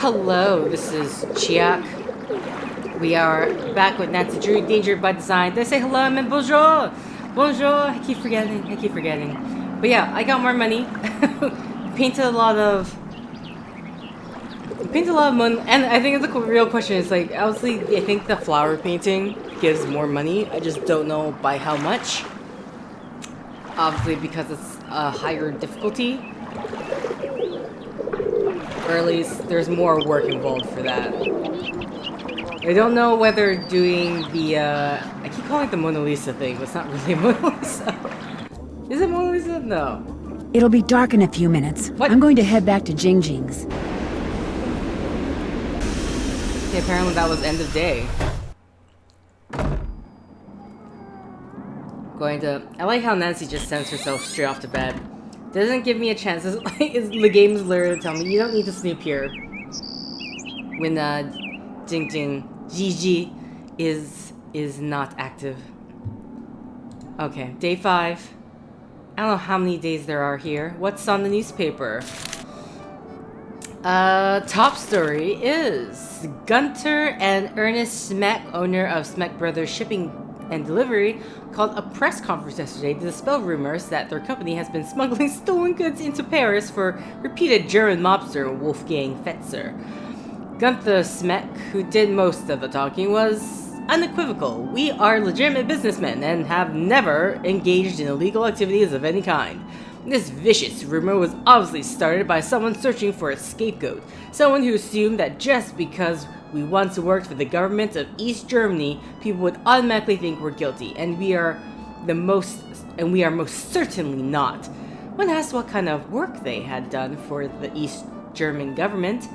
Hello, this is Chiak. We are back with Nancy Drew, Danger by Design. Did I say hello? I meant bonjour! Bonjour! I keep forgetting. But yeah, I got more money. Painted a lot of money. And I think the real question is, like, obviously, I think the flower painting gives more money. I just don't know by how much. Obviously, because it's a higher difficulty. Or at least there's more work involved for that. I don't know whether doing the, I keep calling it the Mona Lisa thing, but it's not really Mona Lisa. Is it Mona Lisa? No. It'll be dark in a few minutes. What? I'm going to head back to Jingjing's. Okay, apparently that was end of day. I like how Nancy just sends herself straight off to bed. Doesn't give me a chance. The game's literally telling me you don't need to sleep here. When Gigi is not active. Okay, day 5. I don't know how many days there are here. What's on the newspaper? Top story is Gunther and Ernest Smeck, owner of Smeck Brothers Shipping and Delivery, called a press conference yesterday to dispel rumors that their company has been smuggling stolen goods into Paris for repeated German mobster Wolfgang Fetzer. Gunther Smeck, who did most of the talking, was unequivocal. We are legitimate businessmen and have never engaged in illegal activities of any kind. This vicious rumor was obviously started by someone searching for a scapegoat, someone who assumed that just because we once worked for the government of East Germany, people would automatically think we're guilty, and we are most certainly not. When asked what kind of work they had done for the East German government,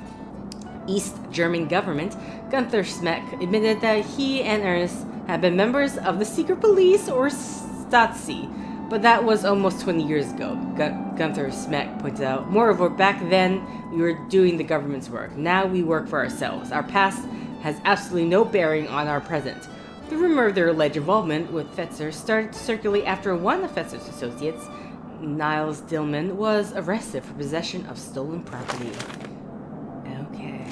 Gunther Smeck admitted that he and Ernest had been members of the secret police or Stasi, but that was almost 20 years ago, Gunther Smeck pointed out. Moreover, back then, we were doing the government's work. Now we work for ourselves. Our past has absolutely no bearing on our present. The rumor of their alleged involvement with Fetzer started to circulate after one of Fetzer's associates, Niles Dillman, was arrested for possession of stolen property. Okay.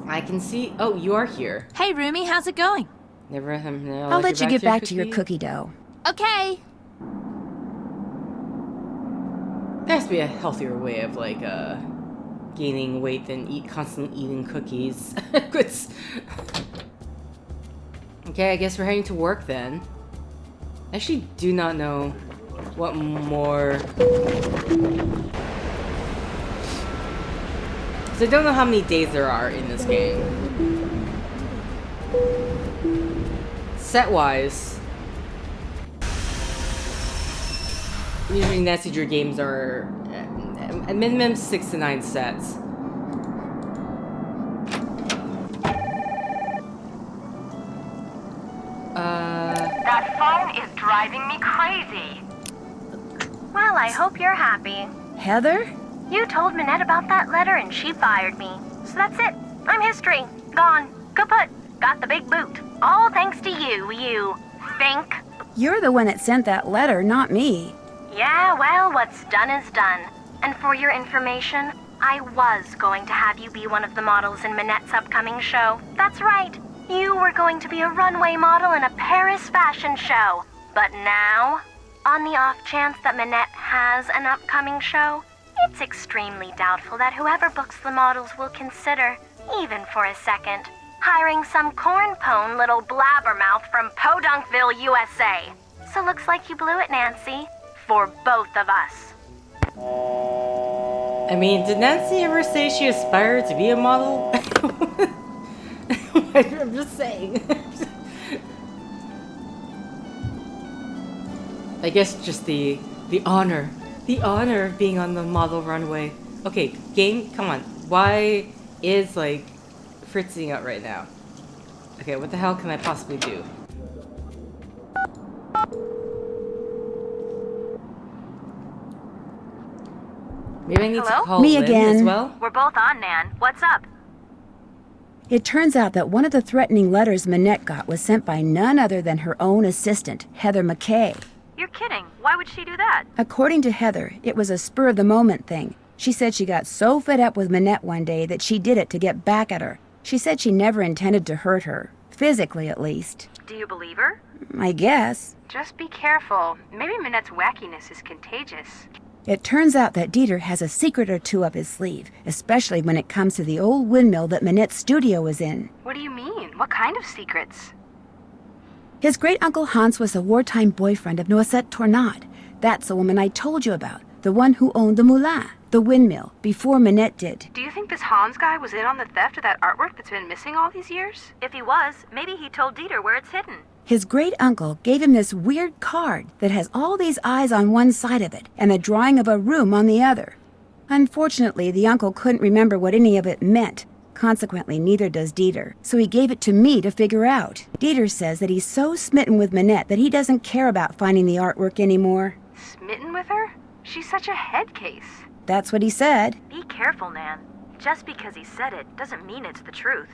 I can see... Oh, you are here. Hey, Rumi, how's it going? I'll let you get back to your cookie dough. Okay. There has to be a healthier way of, like, gaining weight than constantly eating cookies. Okay, I guess we're heading to work then. I actually do not know what more... So I don't know how many days there are in this game. Set-wise, usually Nancy Drew games are at minimum 6 to 9 sets. That phone is driving me crazy. Well, I hope you're happy. Heather? You told Minette about that letter and she fired me. So that's it. I'm history. Gone. Kaput. Got the big boot. All thanks to you, you think. You're the one that sent that letter, not me. Yeah, well, what's done is done. And for your information, I was going to have you be one of the models in Minette's upcoming show. That's right. You were going to be a runway model in a Paris fashion show. But now, on the off chance that Minette has an upcoming show, it's extremely doubtful that whoever books the models will consider, even for a second, hiring some corn-pone little blabbermouth from Podunkville, USA. So looks like you blew it, Nancy. For both of us. I mean, did Nancy ever say she aspired to be a model? I'm just saying. I guess just the honor of being on the model runway. Okay, game, come on. Why is, like, fritzing out right now? Okay, what the hell can I possibly do? Maybe I need to call Me Lynn again. as well? We're both on, Nan. What's up? It turns out that one of the threatening letters Minette got was sent by none other than her own assistant, Heather McKay. You're kidding. Why would she do that? According to Heather, it was a spur-of-the-moment thing. She said she got so fed up with Minette one day that she did it to get back at her. She said she never intended to hurt her, physically at least. Do you believe her? I guess. Just be careful. Maybe Minette's wackiness is contagious. It turns out that Dieter has a secret or two up his sleeve, especially when it comes to the old windmill that Minette's studio was in. What do you mean? What kind of secrets? His great-uncle Hans was the wartime boyfriend of Noisette Tornade. That's the woman I told you about, the one who owned the moulin, the windmill, before Minette did. Do you think this Hans guy was in on the theft of that artwork that's been missing all these years? If he was, maybe he told Dieter where it's hidden. His great-uncle gave him this weird card that has all these eyes on one side of it and a drawing of a room on the other. Unfortunately, the uncle couldn't remember what any of it meant. Consequently, neither does Dieter, so he gave it to me to figure out. Dieter says that he's so smitten with Minette that he doesn't care about finding the artwork anymore. Smitten with her? She's such a head case. That's what he said. Be careful, Nan. Just because he said it doesn't mean it's the truth.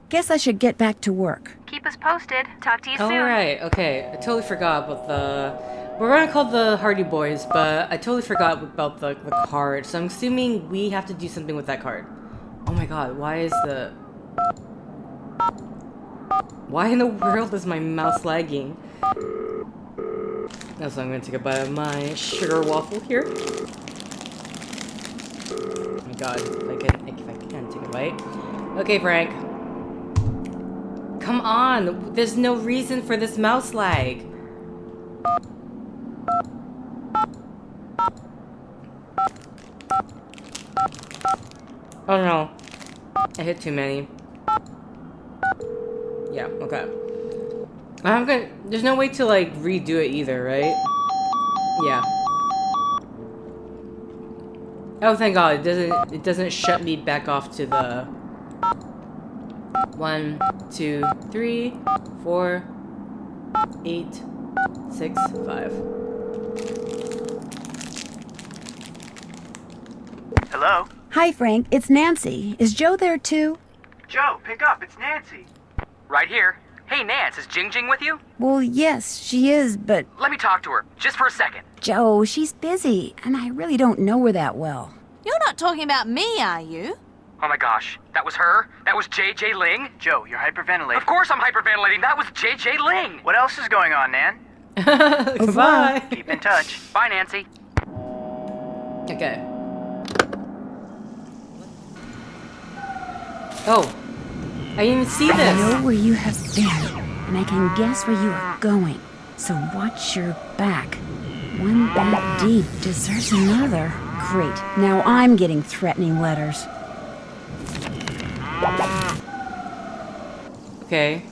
Guess I should get back to work. Keep us posted. Talk to you soon. Alright, okay. I totally forgot about the... We're gonna call the Hardy Boys, but I totally forgot about the card. So I'm assuming we have to do something with that card. Oh my god, why is the... Why in the world is my mouse lagging? Now, so I'm gonna take a bite of my sugar waffle here. Oh my god, if I can take a bite. Okay, Frank. Come on, there's no reason for this mouse lag. Oh no, I hit too many. Yeah, okay. There's no way to like redo it either, right? Yeah. Oh, thank God, it doesn't shut me back off to the 1, 2, 3, 4, 8, 6, 5. Hello? Hi, Frank. It's Nancy. Is Joe there, too? Joe, pick up. It's Nancy. Right here. Hey, Nance, is Jing Jing with you? Well, yes, she is, but... Let me talk to her, just for a second. Joe, she's busy, and I really don't know her that well. You're not talking about me, are you? Oh my gosh, that was her? That was JJ Ling? Joe, you're hyperventilating. Of course I'm hyperventilating, that was JJ Ling! What else is going on, Nan? Goodbye. Keep in touch. Bye, Nancy. Okay. Oh, I didn't even see I this. know where you have been, and I can guess where you are going. So watch your back. One bad deed deserves another. Great. Now I'm getting threatening letters. Okay.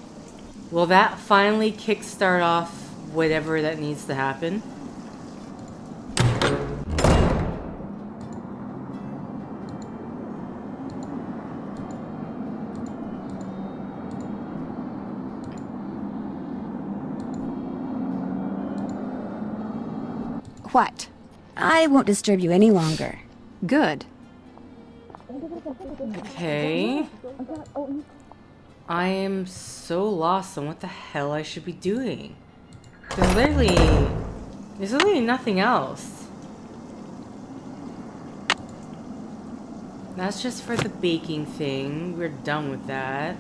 Will that finally kickstart off whatever that needs to happen? What? I won't disturb you any longer. Good. Okay. I am so lost on what the hell I should be doing. There's literally nothing else. That's just for the baking thing. We're done with that.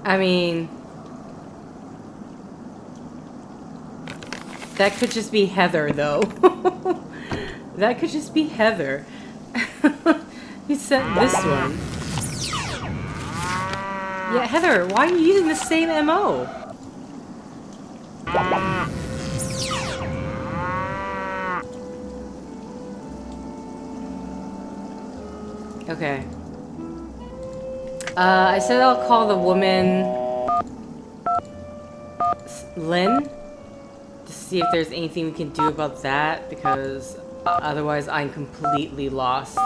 I mean, that could just be Heather, though. That could just be Heather. He sent this one. Yeah, Heather, why are you using the same MO? Okay. I said I'll call the woman Lynn to see if there's anything we can do about that, because otherwise I'm completely lost.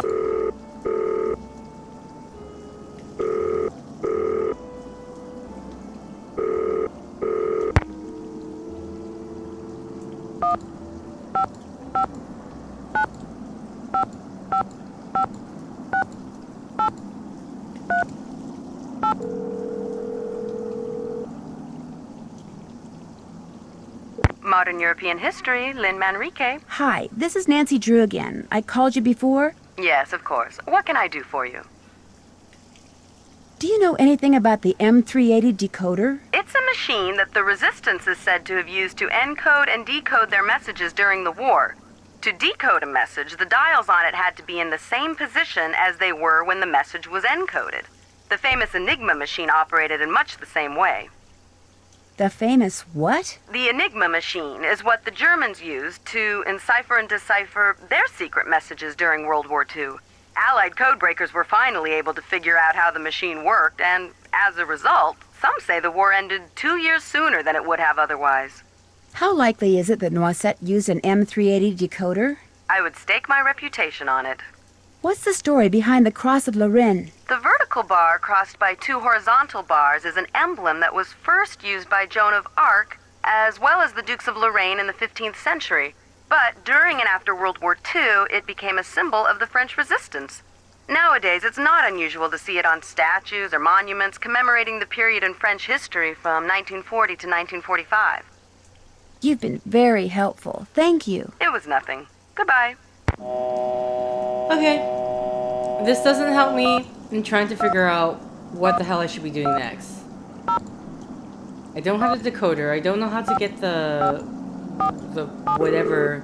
Modern European History, Lynn Manrique. Hi, this is Nancy Drew again. I called you before. Yes, of course. What can I do for you? Do you know anything about the M380 decoder? It's a machine that the Resistance is said to have used to encode and decode their messages during the war. To decode a message, the dials on it had to be in the same position as they were when the message was encoded. The famous Enigma machine operated in much the same way. The famous what? The Enigma machine is what the Germans used to encipher and decipher their secret messages during World War II. Allied codebreakers were finally able to figure out how the machine worked, and as a result, some say the war ended 2 years sooner than it would have otherwise. How likely is it that Noisette used an M380 decoder? I would stake my reputation on it. What's the story behind the Cross of Lorraine? The vertical bar crossed by 2 horizontal bars is an emblem that was first used by Joan of Arc, as well as the Dukes of Lorraine in the 15th century. But during and after World War II, it became a symbol of the French Resistance. Nowadays, it's not unusual to see it on statues or monuments commemorating the period in French history from 1940 to 1945. You've been very helpful. Thank you. It was nothing. Goodbye. Okay. This doesn't help me in trying to figure out what the hell I should be doing next. I don't have the decoder. I don't know how to get the whatever.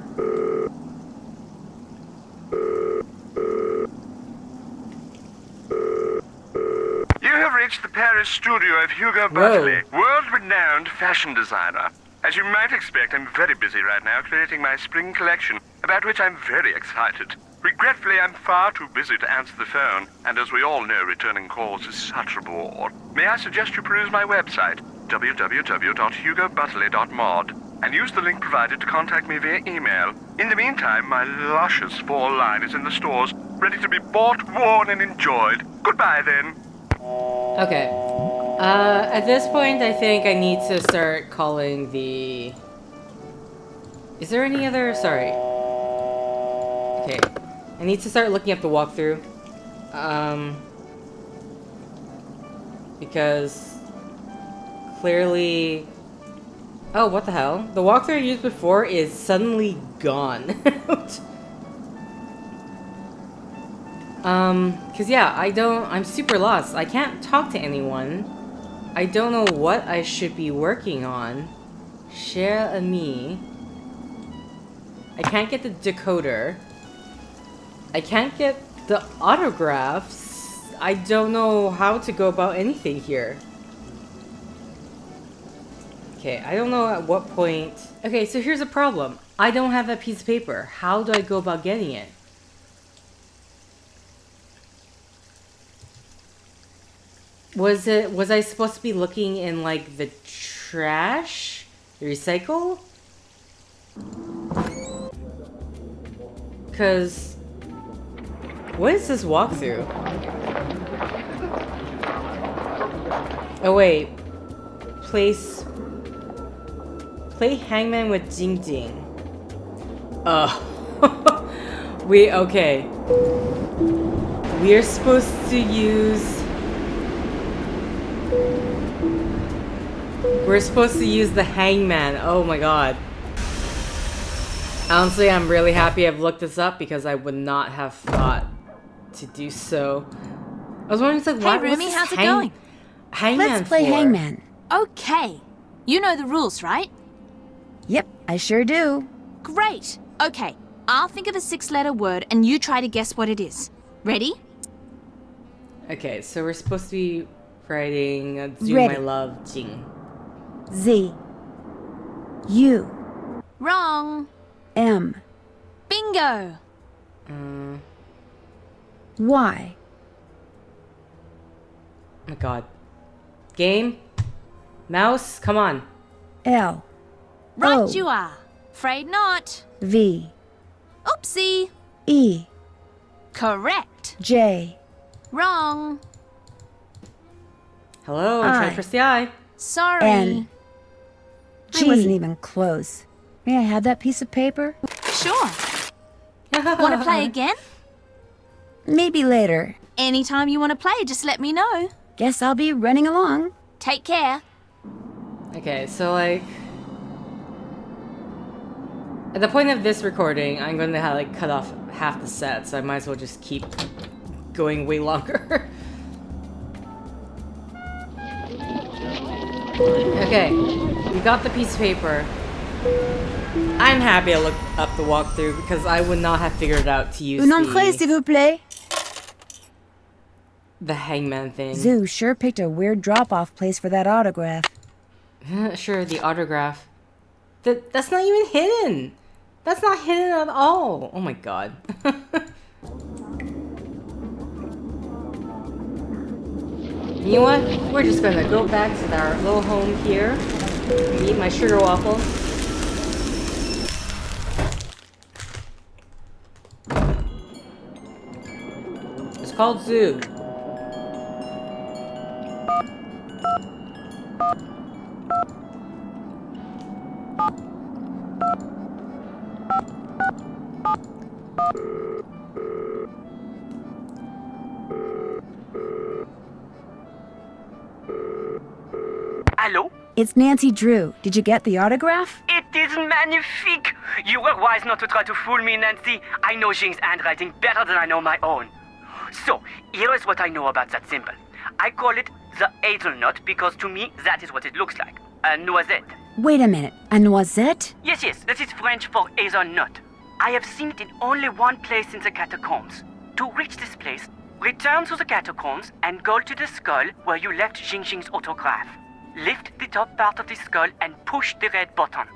You have reached the Paris studio of Hugo Bartley, world-renowned fashion designer. As you might expect, I'm very busy right now creating my spring collection, about which I'm very excited. Regretfully, I'm far too busy to answer the phone, and as we all know, returning calls is such a bore. May I suggest you peruse my website, www.hugobartley.mod, and use the link provided to contact me via email. In the meantime, my luscious fall line is in the stores, ready to be bought, worn, and enjoyed. Goodbye, then. Okay. At this point, I think I need to start calling the... Is there any other... Sorry. Okay. I need to start looking up the walkthrough. Because... Clearly... Oh, what the hell? The walkthrough I used before is suddenly gone. Cause yeah, I'm super lost. I can't talk to anyone. I don't know what I should be working on. Cher ami. I can't get the decoder. I can't get the autographs. I don't know how to go about anything here. Okay, I don't know at what point... Okay, so here's a problem. I don't have that piece of paper. How do I go about getting it? Was I supposed to be looking in, like, the trash? The recycle? Because... What is this walkthrough? Oh, wait. Play Hangman with Jing Jing. Okay. We are supposed to use... We're supposed to use the Hangman. Oh my god. Honestly, I'm really happy I've looked this up because I would not have thought to do so. I was wondering, like, Hey, Rumi, how's it going? Hangman Let's play for? Hangman. Okay. You know the rules, right? Yep, I sure do. Great. Okay. I'll think of a 6-letter word and you try to guess what it is. Ready? Okay, so we're supposed to be writing Do Ready. My Love Jing. Z. U. Wrong. M. Bingo. Y. Oh my god. Game? Mouse? Come on. L. Right O. you are. Afraid not. V. Oopsie. E. Correct. J. Wrong. Hello, I'm trying I. to press the I. Sorry. N. I wasn't even close. May I have that piece of paper? Sure. Want to play again? Maybe later. Anytime you want to play, just let me know. Guess I'll be running along. Take care. Okay, so like... At the point of this recording, I'm going to have, like, cut off half the set, so I might as well just keep going way longer. Okay, we got the piece of paper. I'm happy I looked up the walkthrough because I would not have figured it out to use Un entrée, s'il vous plaît. The hangman thing. Zoo sure picked a weird drop-off place for that autograph. Sure, the autograph. That's not even hidden. That's not hidden at all. Oh my god. You know what? We're just gonna go back to our little home here. Eat my sugar waffle. It's called Zoo. Hello? It's Nancy Drew. Did you get the autograph? It is magnifique! You were wise not to try to fool me, Nancy. I know Jing's handwriting better than I know my own. So, here is what I know about that symbol. I call it the hazelnut because to me, that is what it looks like. A noisette. Wait a minute. A noisette? Yes, that is French for hazelnut. I have seen it in only one place in the catacombs. To reach this place, return to the catacombs and go to the skull where you left Jing's autograph. Lift the top part of the skull and push the red button.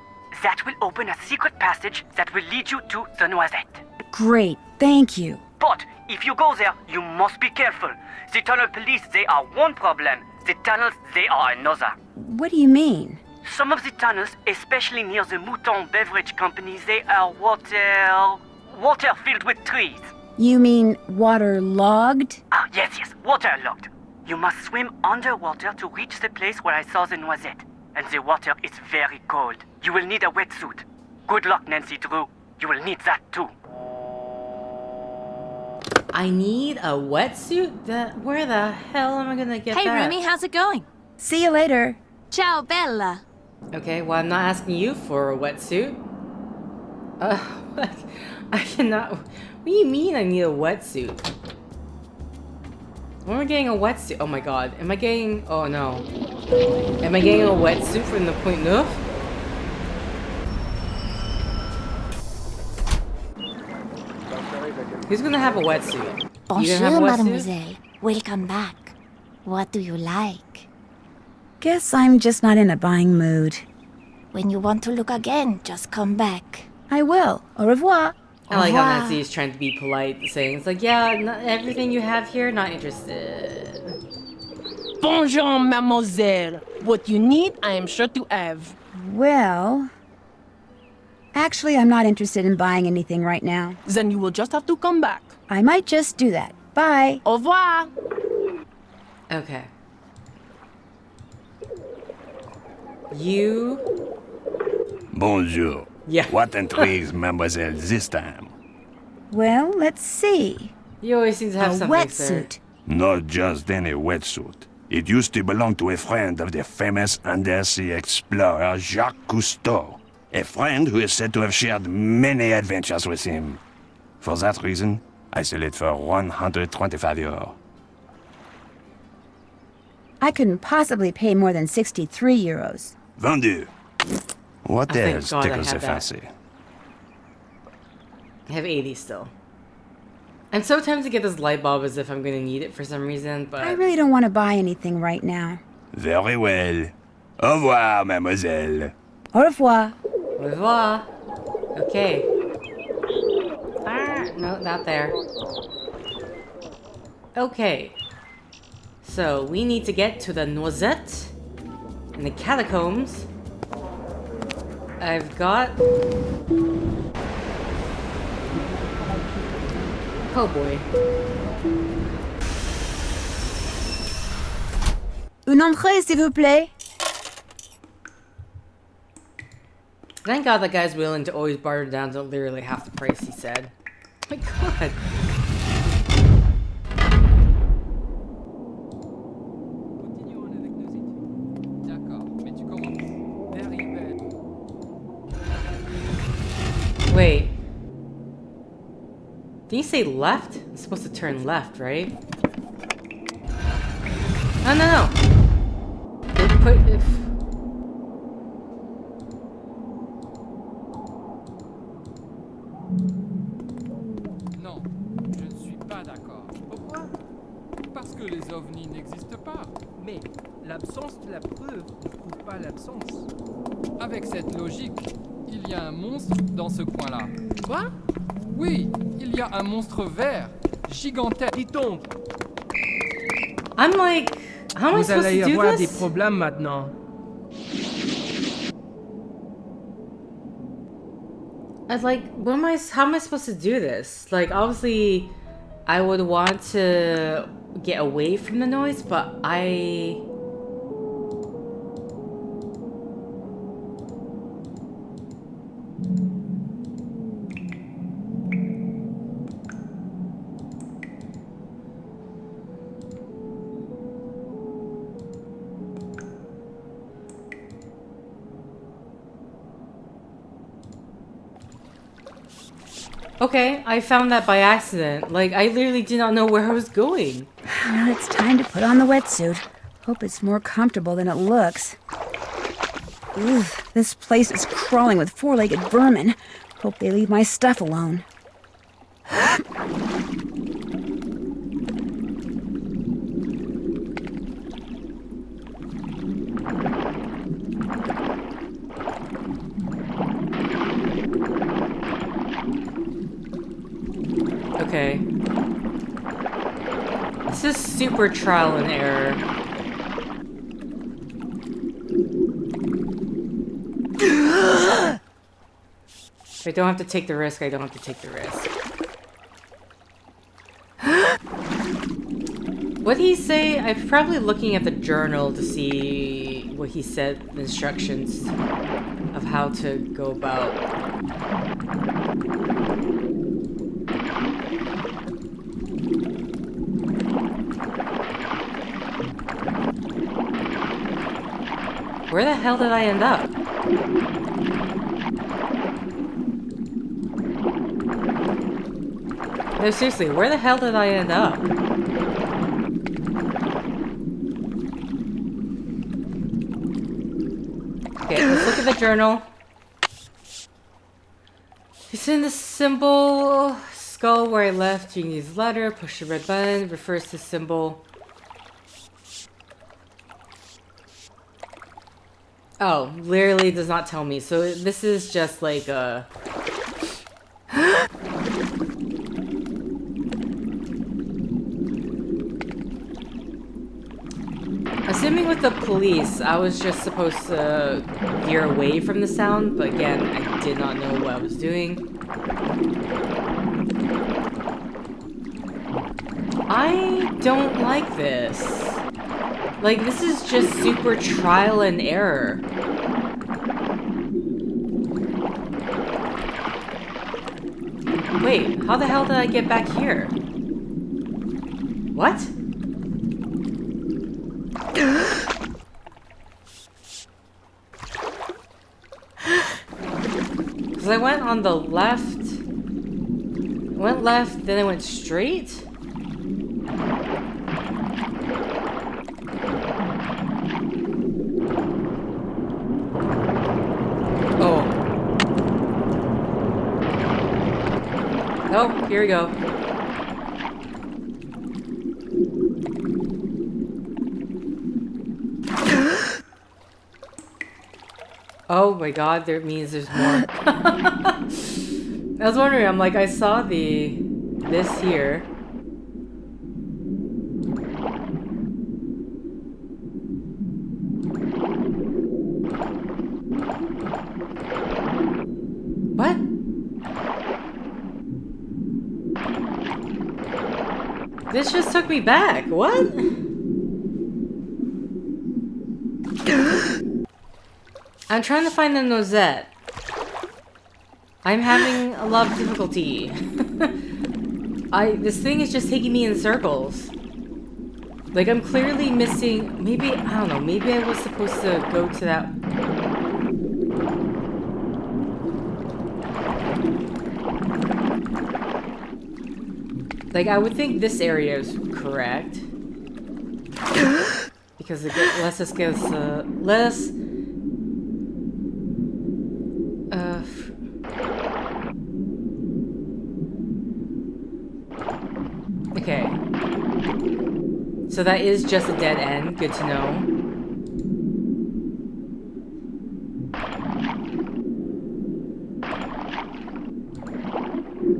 That will open a secret passage that will lead you to the noisette. Great. Thank you. But if you go there, you must be careful. The tunnel police, they are one problem. The tunnels, they are another. What do you mean? Some of the tunnels, especially near the Mouton Beverage Company, they are water filled with trees. You mean waterlogged? Ah, yes, waterlogged. You must swim underwater to reach the place where I saw the noisette. And the water is very cold. You will need a wetsuit. Good luck, Nancy Drew. You will need that too. I need a wetsuit? Where the hell am I gonna get Hey, that? Rumi, how's it going? See you later. Ciao, Bella. Okay, well, I'm not asking you for a wetsuit. What? I cannot. What do you mean I need a wetsuit? When am I getting a wetsuit? Oh my god. Am I getting. Oh no. Am I getting a wetsuit from the Point Neuf? Who's gonna have a wetsuit? You Bonjour, gonna have a wetsuit? mademoiselle. Welcome back. What do you like? Guess I'm just not in a buying mood. When you want to look again, just come back. I will. Au revoir. I like how Wow. Nancy is trying to be polite, saying it's like, yeah, not everything you have here, not interested. Bonjour, mademoiselle. What you need, I am sure to have. Well... Actually, I'm not interested in buying anything right now. Then you will just have to come back. I might just do that. Bye. Au revoir. Okay. You. Bonjour. Yeah. What intrigues mademoiselle this time? Well, let's see. You always seem to have A something to say. wetsuit. Not just any wetsuit. It used to belong to a friend of the famous undersea explorer Jacques Cousteau. A friend who is said to have shared many adventures with him. For that reason, I sell it for 125 euros. I couldn't possibly pay more than 63 euros. Vendu. What Oh, thank else God I tickles had your that. fancy? I have 80 still. I'm so tempted to get this light bulb as if I'm gonna need it for some reason, but I really don't want to buy anything right now. Very well. Au revoir, mademoiselle. Au revoir. au revoir. Okay. Ah, no, not there. Okay. So we need to get to the Noisette in the catacombs. I've got. Oh boy. Une entrée, s'il vous plaît. Thank God that guy's willing to always barter down to literally half the price he said. Oh my God. Wait. Did you say left? I'm supposed to turn left, right? Oh, no. Non, je ne suis pas d'accord. Pourquoi? Parce que les ovnis n'existent pas. Mais l'absence de la preuve ne prouve pas l'absence. Avec cette logique, il y a un monstre dans ce coin-là. Quoi? Oui, il y a un monstre vert, gigantesque, qui tombe. I'm like, how am I Vous supposed allez to do avoir des this? problèmes maintenant. I was like, how am I supposed to do this? Like, obviously, I would want to get away from the noise, but okay, I found that by accident. Like, I literally did not know where I was going. Well, it's time to put on the wetsuit. Hope it's more comfortable than it looks. Ugh, this place is crawling with four-legged vermin. Hope they leave my stuff alone. Okay. This is super trial and error. I don't have to take the risk, I don't have to take the risk. What'd he say? I'm probably looking at the journal to see what he said, the instructions of how to go about. Where the hell did I end up? No, seriously, where the hell did I end up? Okay, let's look at the journal. It's in the symbol skull where I left Jeannie's letter. Push the red button, refers to symbol. Oh, literally does not tell me. So this is just like a... Assuming with the police, I was just supposed to veer away from the sound, but again, I did not know what I was doing. I don't like this. Like, this is just super trial and error. Wait, how the hell did I get back here? What? Because I went on the left. Went left, then I went straight? Oh. Oh, here we go. Oh my god, that means there's more. I was wondering, I'm like, I saw this here. What? This just took me back. What? I'm trying to find the Nosette. I'm having a lot of difficulty. This thing is just taking me in circles. Like, I'm clearly missing... Maybe, I don't know, maybe I was supposed to go to that... Like, I would think this area is correct. Because it lets us get less... Okay. So that is just a dead end. Good to know.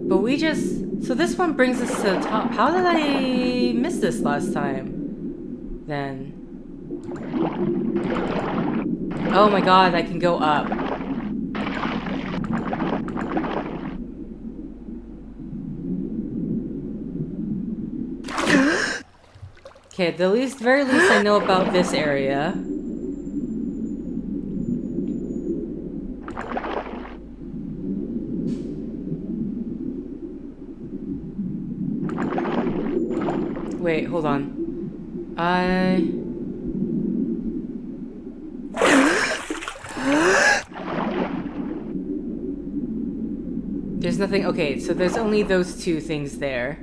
But we just... So this one brings us to the top. How did I miss this last time? Then... Oh my god, I can go up. Okay, at the very least I know about this area. Wait, hold on. There's nothing... Okay, so there's only those two things there.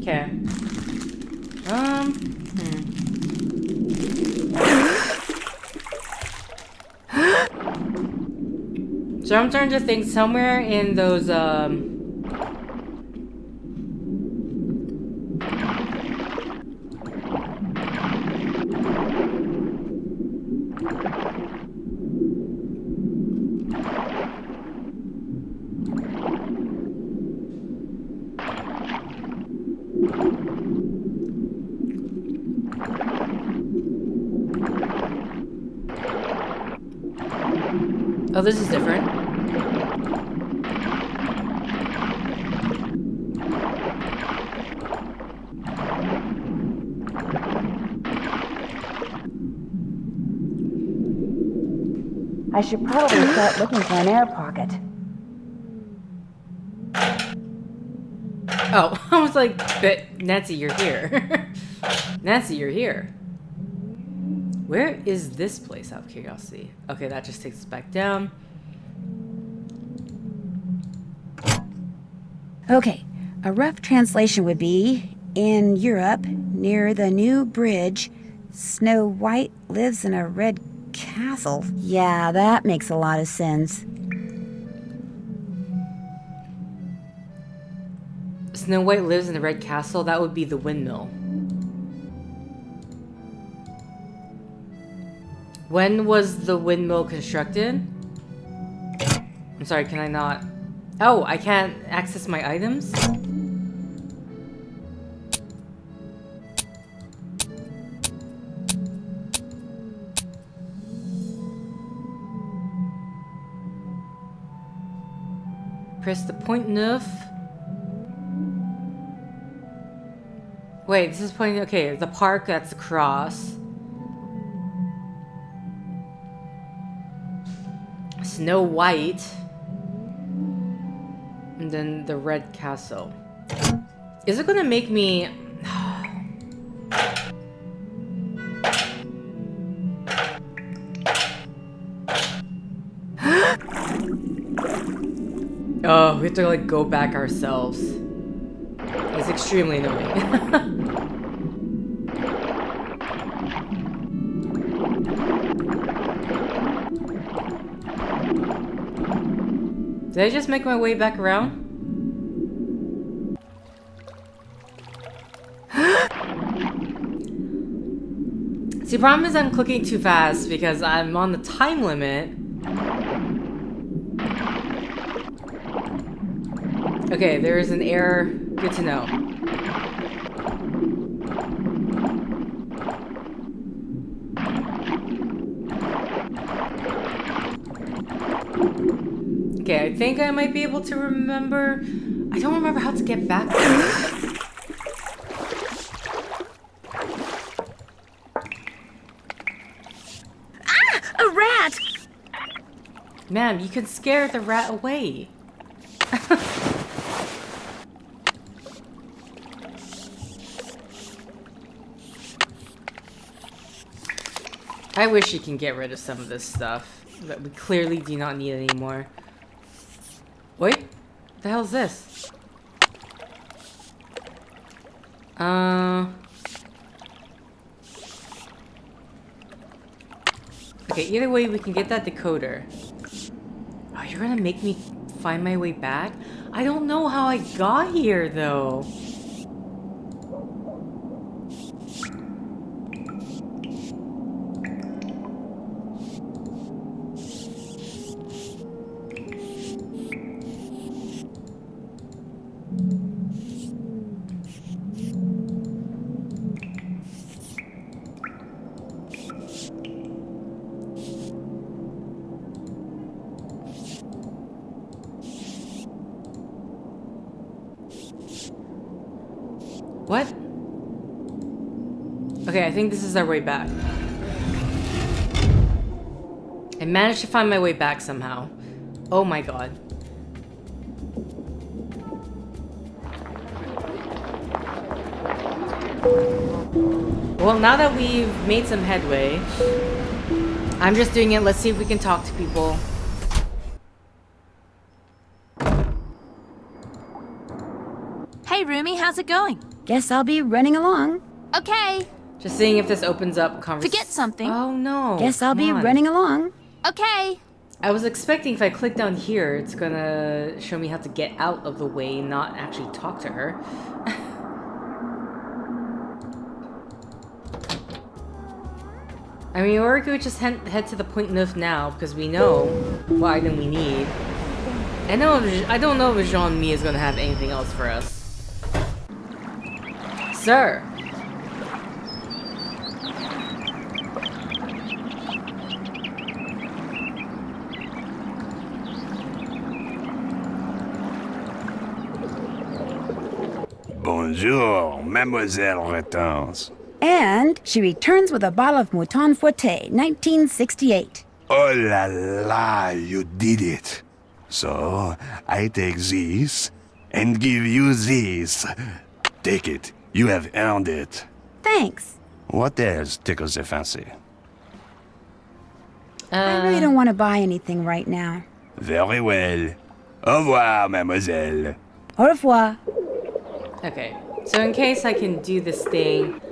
Okay. So I'm trying to think somewhere in those, Oh, this is different. I should probably start looking for an air pocket. Oh, I was like, but Nancy, you're here. Nancy, you're here. Where is this place, out of curiosity? Okay, that just takes us back down. Okay, a rough translation would be, in Europe, near the new bridge, Snow White lives in a red castle. Yeah, that makes a lot of sense. Snow White lives in a red castle? That would be the windmill. When was the windmill constructed? I'm sorry, can I not... Oh, I can't access my items? Press the point neuf. Wait, this is point... Okay, the park, that's the cross. Snow White. And then the red castle. Is it gonna make me... Oh, we have to like go back ourselves. It's extremely annoying. Did I just make my way back around? See, the problem is I'm clicking too fast because I'm on the time limit. Okay, there is an error. Good to know. Okay, I think I might be able to remember. I don't remember how to get back there. A rat! Ma'am, you can scare the rat away. I wish you can get rid of some of this stuff that we clearly do not need anymore. Wait, what the hell is this? Okay, either way, we can get that decoder. Oh, you're gonna make me find my way back? I don't know how I got here, though. What? Okay, I think this is our way back. I managed to find my way back somehow. Oh my god. Well, now that we've made some headway, I'm just doing it. Let's see if we can talk to people. Hey, Rumi, how's it going? Guess I'll be running along. Okay. Just seeing if this opens up conversation. Forget something. Oh no. Guess I'll be running along. Okay. I was expecting if I click down here, it's gonna show me how to get out of the way, not actually talk to her. I mean, or we could just head to the Point Neuf now, because we know what item we need. I don't know if Jean-Mi is gonna have anything else for us. Sir! Bonjour, Mademoiselle returns. And she returns with a bottle of Mouton Forte, 1968. Oh la la, you did it. So, I take this and give you this. Take it. You have earned it. Thanks. What else tickles your fancy? I really don't want to buy anything right now. Very well. Au revoir, mademoiselle. Au revoir. Okay, so in case I can do this thing...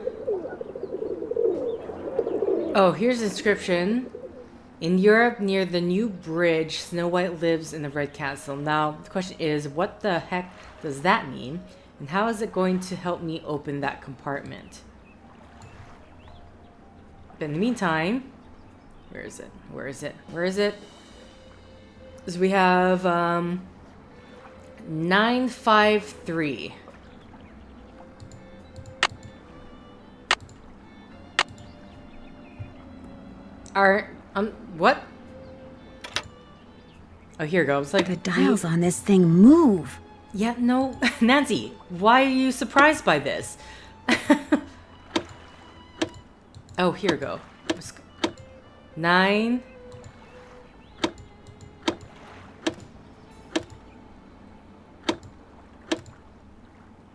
Oh, here's the inscription. In Europe, near the new bridge, Snow White lives in the Red Castle. Now, the question is, what the heck does that mean? And how is it going to help me open that compartment? But in the meantime... Where is it? Where is it? Where is it? So we have, 953. What? Oh, here it goes. Like the dials on this thing move. Yeah, no. Nancy, why are you surprised by this? Oh, here we go. 9.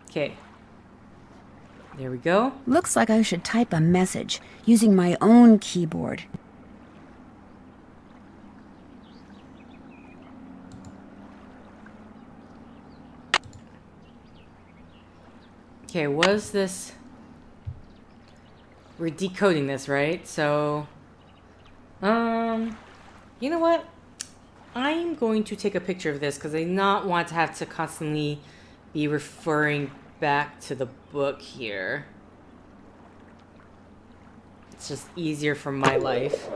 Okay. There we go. Looks like I should type a message using my own keyboard. Okay, was this... We're decoding this, right? So... You know what? I'm going to take a picture of this because I do not want to have to constantly be referring back to the book here. It's just easier for my life.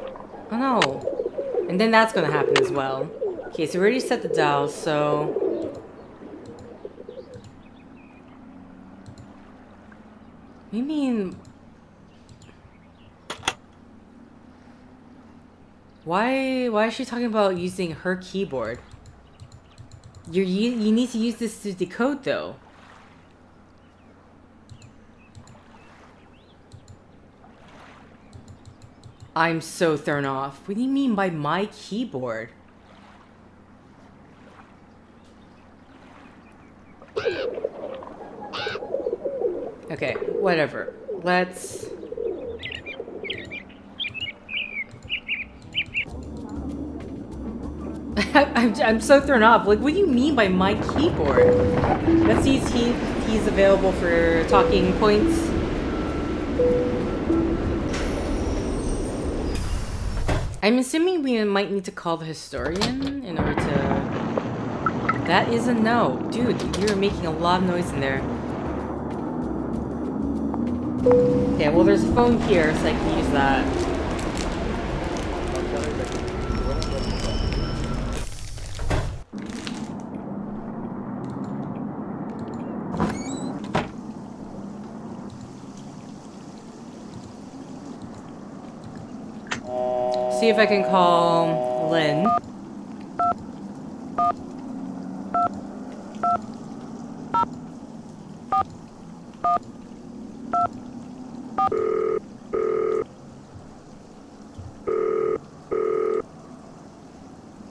Oh no. And then that's going to happen as well. Okay, so we already set the dial, so... You mean... Why is she talking about using her keyboard? You need to use this to decode, though. I'm so thrown off. What do you mean by my keyboard? Okay, whatever. Let's... I'm so thrown off. Like, what do you mean by my keyboard? Let's see if he's available for talking points. I'm assuming we might need to call the historian in order to... That is a no. Dude, you're making a lot of noise in there. Okay, well there's a phone here, so I can use that. See if I can call Lynn.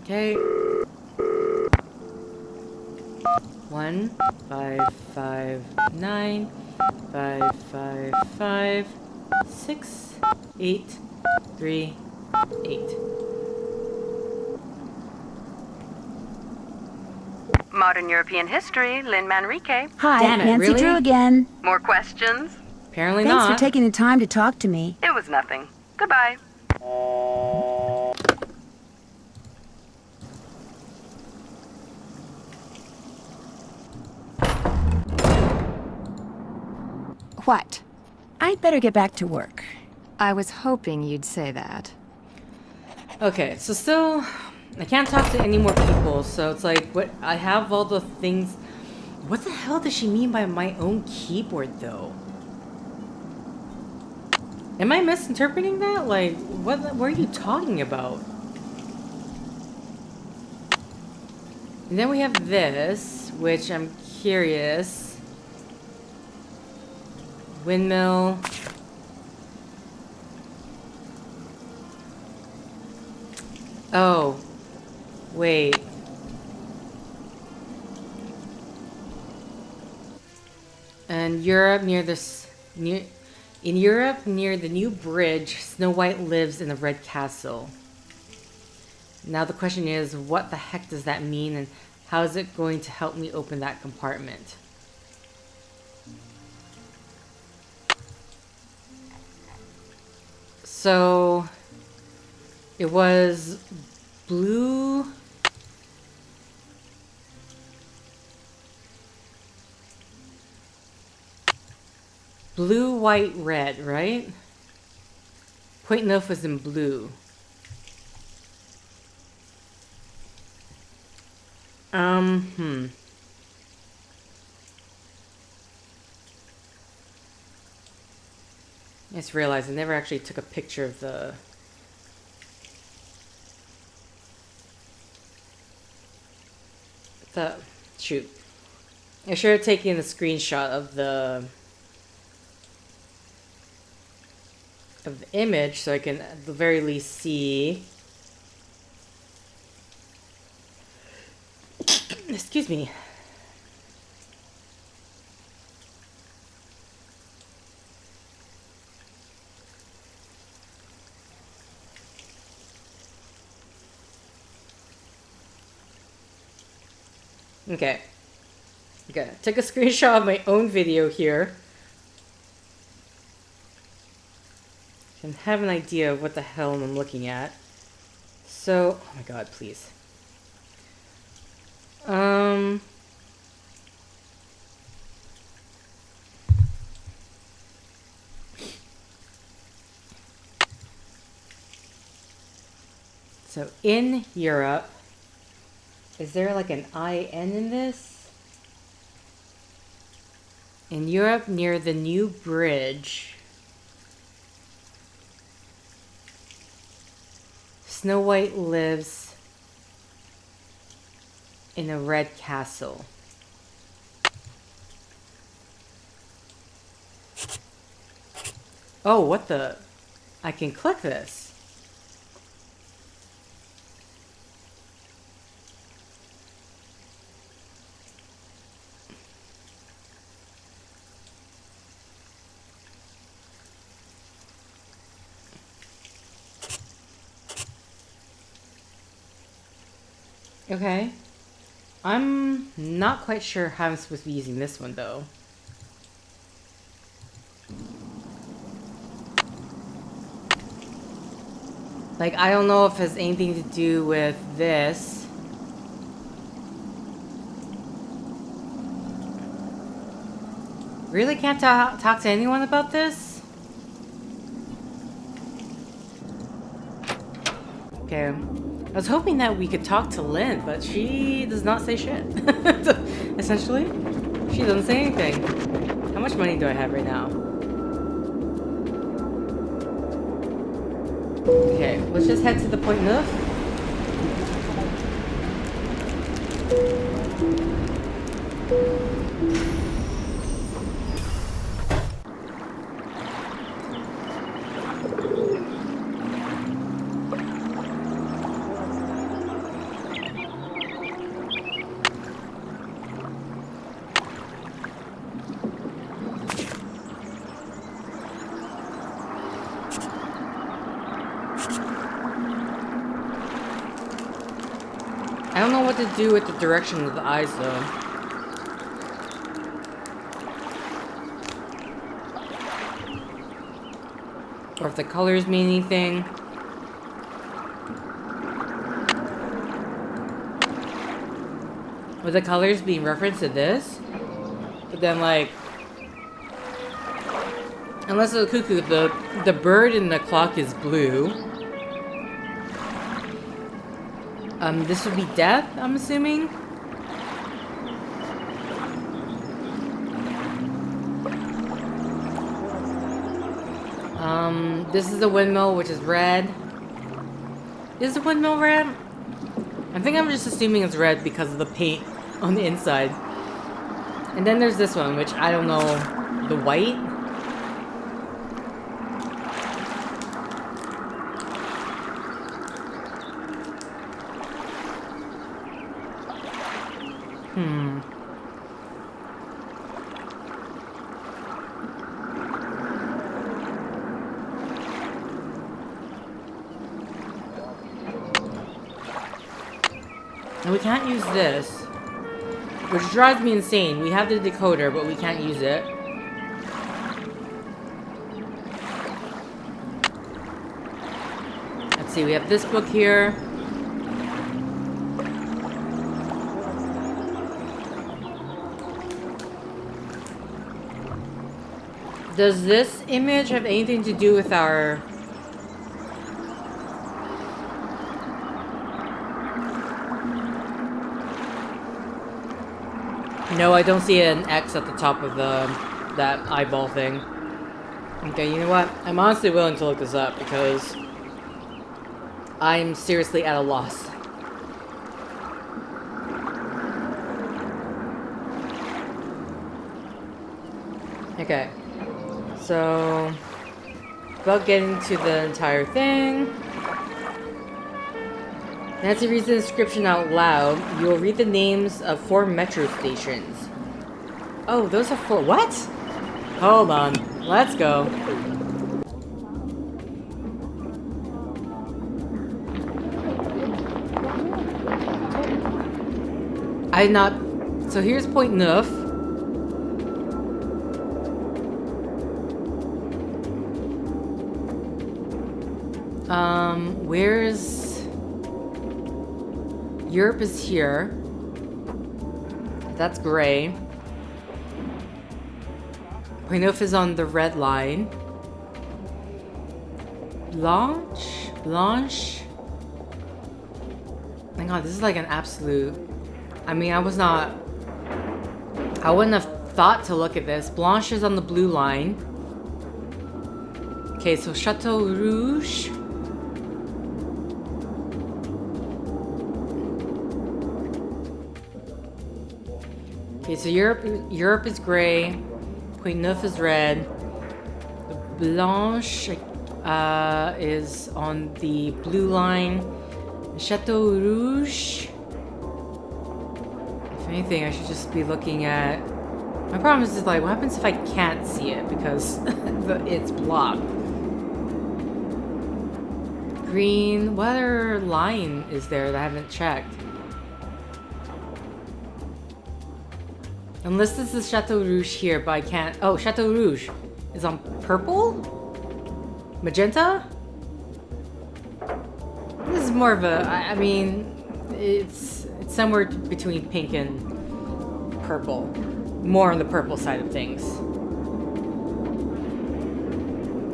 Okay. 1 5 5 9 5 5 5 6 8 3 8. Modern European history, Lynn Manrique. Hi, Damn it, Nancy really? Drew again. More questions? Apparently Thanks not. for taking the time to talk to me. It was nothing. Goodbye. What? I'd better get back to work. I was hoping you'd say that. Okay, so still, I can't talk to any more people, so it's like, what? I have all the things. What the hell does she mean by my own keyboard, though? Am I misinterpreting that? Like, what are you talking about? And then we have this, which I'm curious. Windmill. Oh, wait. And Europe in Europe near the new bridge, Snow White lives in a red castle. Now the question is, what the heck does that mean, and how is it going to help me open that compartment? So it was blue. Blue, white, red, right? Point Neuf was in blue. I just realized I never actually took a picture of shoot. I should have taken a screenshot of the image so I can at the very least see. Excuse me. Okay. Okay, take a screenshot of my own video here. And have an idea of what the hell I'm looking at. So, oh my god, please. So in Europe, is there like an IN in this? In Europe near the new bridge, Snow White lives in a red castle. Oh, what the? I can click this. Okay. I'm not quite sure how I'm supposed to be using this one, though. Like, I don't know if it has anything to do with this. Really can't talk to anyone about this? Okay. I was hoping that we could talk to Lynn, but she does not say shit. Essentially, she doesn't say anything. How much money do I have right now? Okay, let's just head to the Point Neuf. I don't know what to do with the direction of the eyes, though. Or if the colors mean anything. Would the colors be in reference to this? But then, like... Unless it's a cuckoo, the bird in the clock is blue. This would be death, I'm assuming? This is the windmill, which is red. Is the windmill red? I think I'm just assuming it's red because of the paint on the inside. And then there's this one, which I don't know, the white? And we can't use this, which drives me insane. We have the decoder, but we can't use it. Let's see, we have this book here. Does this image have anything to do with our... No, I don't see an X at the top of that eyeball thing. Okay, you know what? I'm honestly willing to look this up because I'm seriously at a loss. Okay. So, about getting to the entire thing. Nancy reads the inscription out loud. You will read the names of 4 metro stations. Oh, those are 4. What? Hold on. Let's go. So here's Point Neuf. Where's... Europe is here. That's gray. Point Neuf is on the red line. Blanche? My god, this is like an absolute... I mean, I wouldn't have thought to look at this. Blanche is on the blue line. Okay, so Chateau Rouge. Okay, so Europe is gray. Point Neuf is red. Blanche is on the blue line. Chateau Rouge. If anything, I should just be looking at. My problem is like, what happens if I can't see it because it's blocked? Green. What other line is there that I haven't checked? Unless this is Chateau Rouge here, but I can't. Oh, Chateau Rouge is on purple? Magenta? This is more of a. I mean, it's somewhere between pink and purple. More on the purple side of things.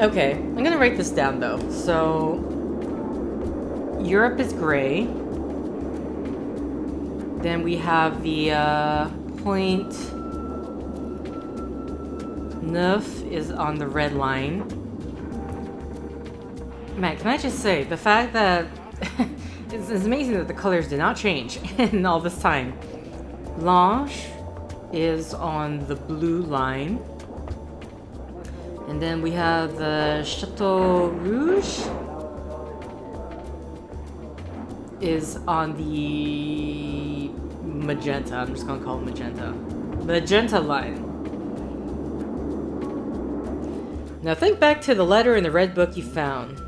Okay, I'm gonna write this down though. So, Europe is gray. Then we have the Point Neuf is on the red line. Man, can I just say, the fact that it's amazing that the colors did not change in all this time. Blanche is on the blue line. And then we have the Chateau Rouge is on the magenta. I'm just gonna call it magenta. Magenta line. Now think back to the letter in the red book you found.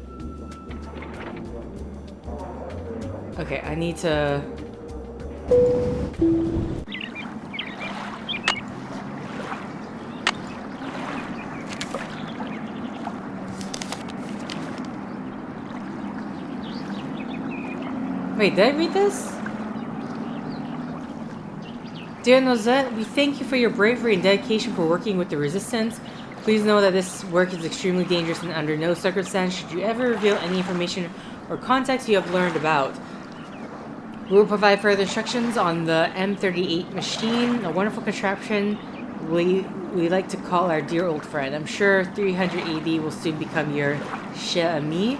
Okay, I need to... Wait, did I read this? Dear Nosette, we thank you for your bravery and dedication for working with the Resistance. Please know that this work is extremely dangerous and under no circumstance should you ever reveal any information or context you have learned about. We will provide further instructions on the M38 machine, a wonderful contraption we like to call our dear old friend. I'm sure 300 AD will soon become your cher ami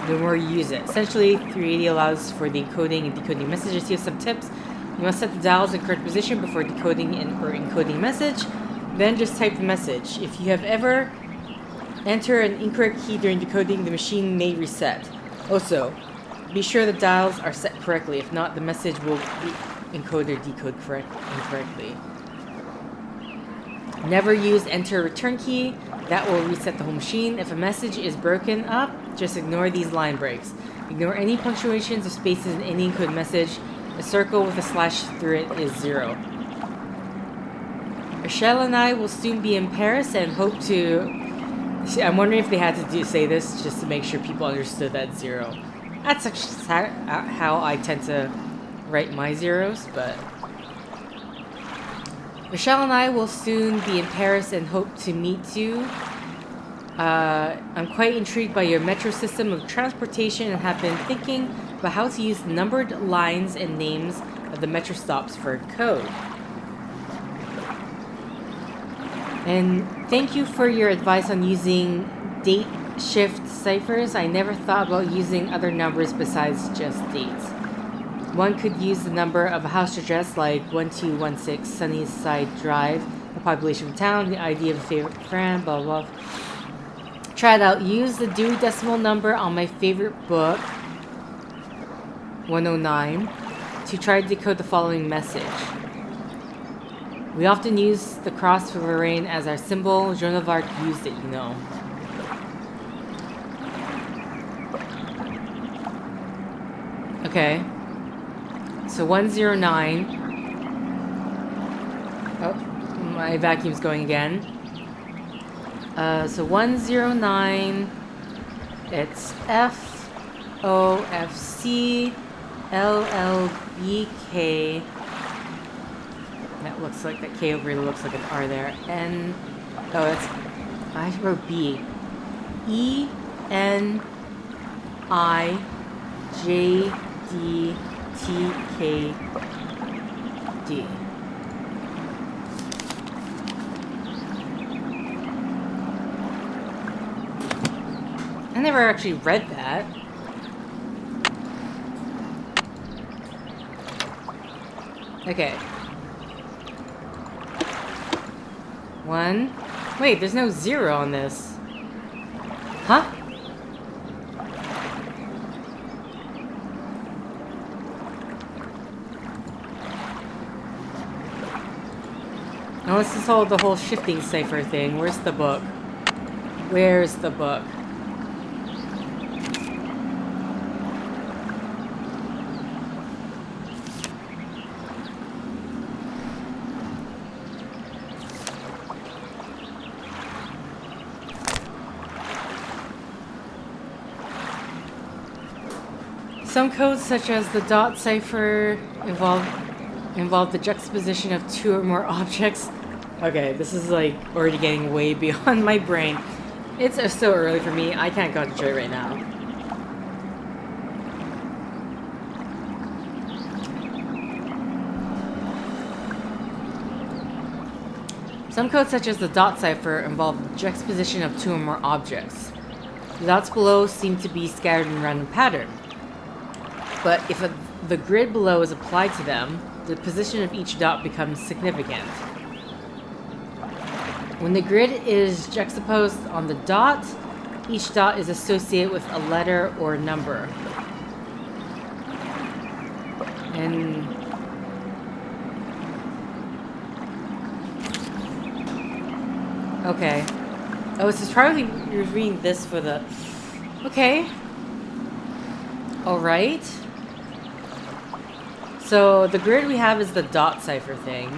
the more you use it. Essentially, 380 allows for the encoding and decoding messages. Here's some tips. You must set the dials in correct position before decoding or encoding a message. Then just type the message. If you have ever entered an incorrect key during decoding, the machine may reset. Also, be sure the dials are set correctly. If not, the message will be encoded or decoded incorrectly. Never use enter return key. That will reset the whole machine. If a message is broken up, just ignore these line breaks. Ignore any punctuations or spaces in any encoded message. A circle with a slash through it is 0. Michelle and I will soon be in Paris and hope to... I'm wondering if they had to say this just to make sure people understood that 0. That's actually how I tend to write my zeros, but... Michelle and I will soon be in Paris and hope to meet you. I'm quite intrigued by your metro system of transportation and have been thinking about how to use numbered lines and names of the metro stops for code. And thank you for your advice on using date shift ciphers. I never thought about using other numbers besides just dates. One could use the number of a house address like 1216 Sunnyside Drive, the population of the town, the ID of a favorite friend, blah blah blah. Try it out. Use the Dewey Decimal number on my favorite book, 109, to try to decode the following message. We often use the cross for Lorraine as our symbol. Joan of Arc used it, you know. Okay. So 109. Oh, my vacuum's going again. So 109. It's FOFC LLBK. That looks like that K over here looks like an R there. N. Oh, that's. I wrote B. ENIJDTKD. I never actually read that. Okay. 1. Wait, there's no 0 on this. Huh? Now this is all the whole shifting cipher thing. Where's the book? Where's the book? Some codes, such as the dot cipher, involve the juxtaposition of 2 or more objects. Okay, this is like already getting way beyond my brain. It's so early for me, I can't concentrate right now. Some codes, such as the dot cipher, involve the juxtaposition of 2 or more objects. The dots below seem to be scattered in random pattern. But if the grid below is applied to them, the position of each dot becomes significant. When the grid is juxtaposed on the dot, each dot is associated with a letter or a number. And okay. Oh, this is probably you're reading this for the. Okay. All right. So the grid we have is the dot cipher thing.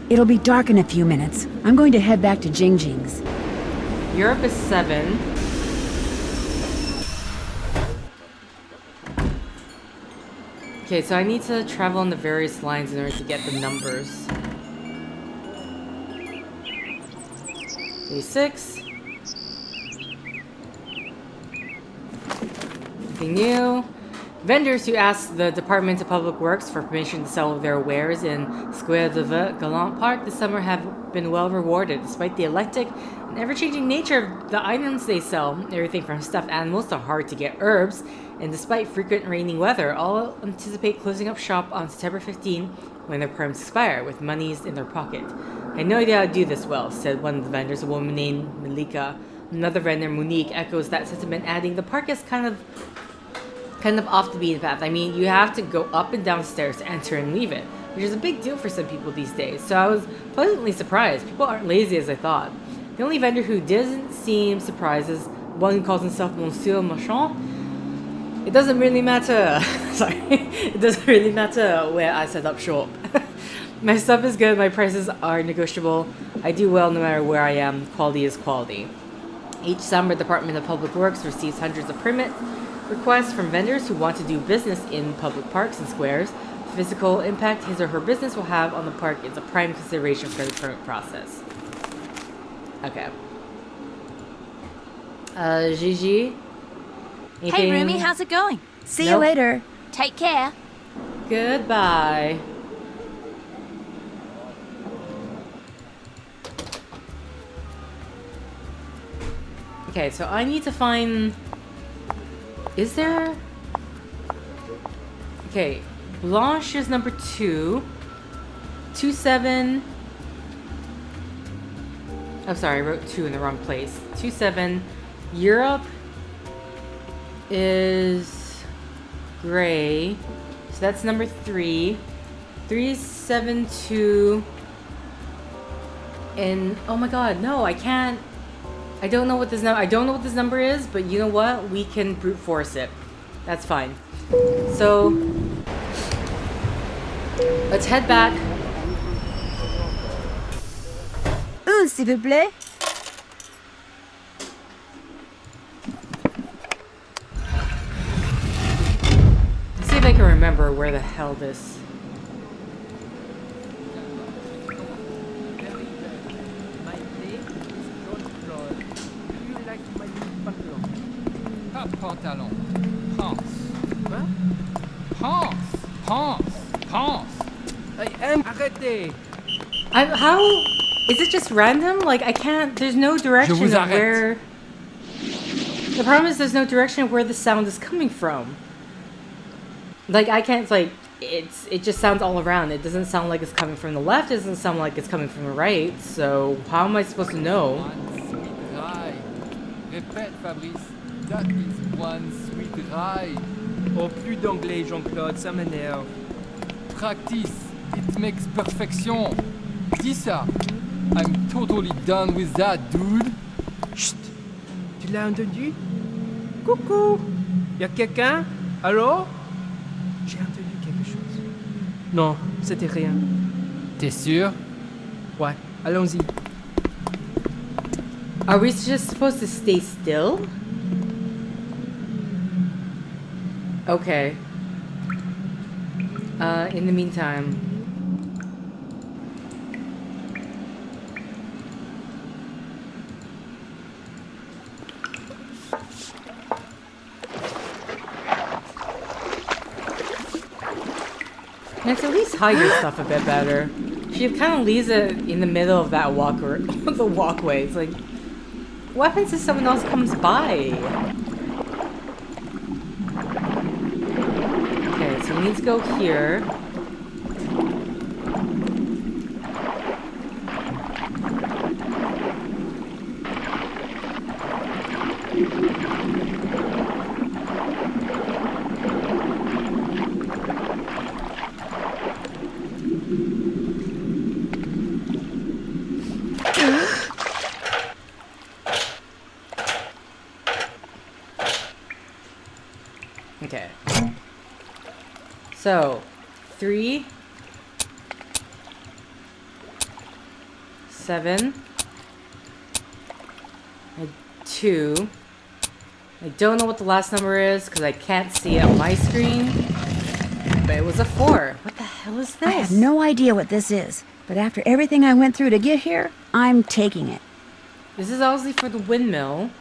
It'll be dark in a few minutes. I'm going to head back to Jingjing's. Europe is 7. Okay, so I need to travel on the various lines in order to get the numbers. A6. Nothing new. Vendors who asked the Department of Public Works for permission to sell their wares in Square de Galant Park this summer have been well rewarded, despite the eclectic and ever-changing nature of the items they sell. Everything from stuffed animals to hard-to-get herbs. And despite frequent raining weather, all anticipate closing up shop on September 15 when their permits expire, with monies in their pocket. I had no idea how to do this well, said one of the vendors, a woman named Malika. Another vendor, Monique, echoes that sentiment, adding, the park is kind of off the beaten path. I mean, you have to go up and down stairs to enter and leave it, which is a big deal for some people these days. So I was pleasantly surprised. People aren't lazy as I thought. The only vendor who doesn't seem surprised is one who calls himself Monsieur Marchand. It doesn't really matter. Sorry. It doesn't really matter where I set up shop. My stuff is good. My prices are negotiable. I do well no matter where I am. Quality is quality. Each summer, the Department of Public Works receives hundreds of permit requests from vendors who want to do business in public parks and squares. The physical impact his or her business will have on the park is a prime consideration for the permit process. Okay. Gigi? Hey, Rumi, how's it going? See you later. Take care. Goodbye. Okay, so I need to find... Is there... Okay, Blanche is number 2. 27... Oh, sorry, I wrote 2 in the wrong place. 27. Europe is gray. So that's number 3. 372. And oh my god, no, I can't. I don't know what this number is, but you know what? We can brute force it. That's fine. So let's head back. S'il vous plaît. Let's see if I can remember where the hell this... Pas pantalon. Pants. Quoi? Pants. Pants. Pants. I am. Arrêtez. How is it just random? Like I can't. There's no direction of where. The problem is there's no direction of where the sound is coming from. Like I can't. Like it just sounds all around. It doesn't sound like it's coming from the left. It doesn't sound like it's coming from the right. So how am I supposed to know? One sweet ride. Répète, Fabrice. That is one sweet ride. Oh, plus d'anglais, Jean-Claude, ça m'énerve. Practice. It makes perfection. Dis ça. I'm totally done with that, dude. Chut! Tu l'as entendu? Coucou! Y'a quelqu'un? Allô? J'ai entendu quelque chose. Non, c'était rien. T'es sûr? Ouais, allons-y. Are we just supposed to stay still? Okay. In the meantime. Let's at least hide your stuff a bit better. She kind of leaves it in the middle of that the walkway. It's like, what happens if someone else comes by? Okay, so we need to go here. Okay. So, 3, 7, 2. I don't know what the last number is because I can't see it on my screen. But it was a 4. What the hell is this? I have no idea what this is, but after everything I went through to get here, I'm taking it. This is obviously for the windmill.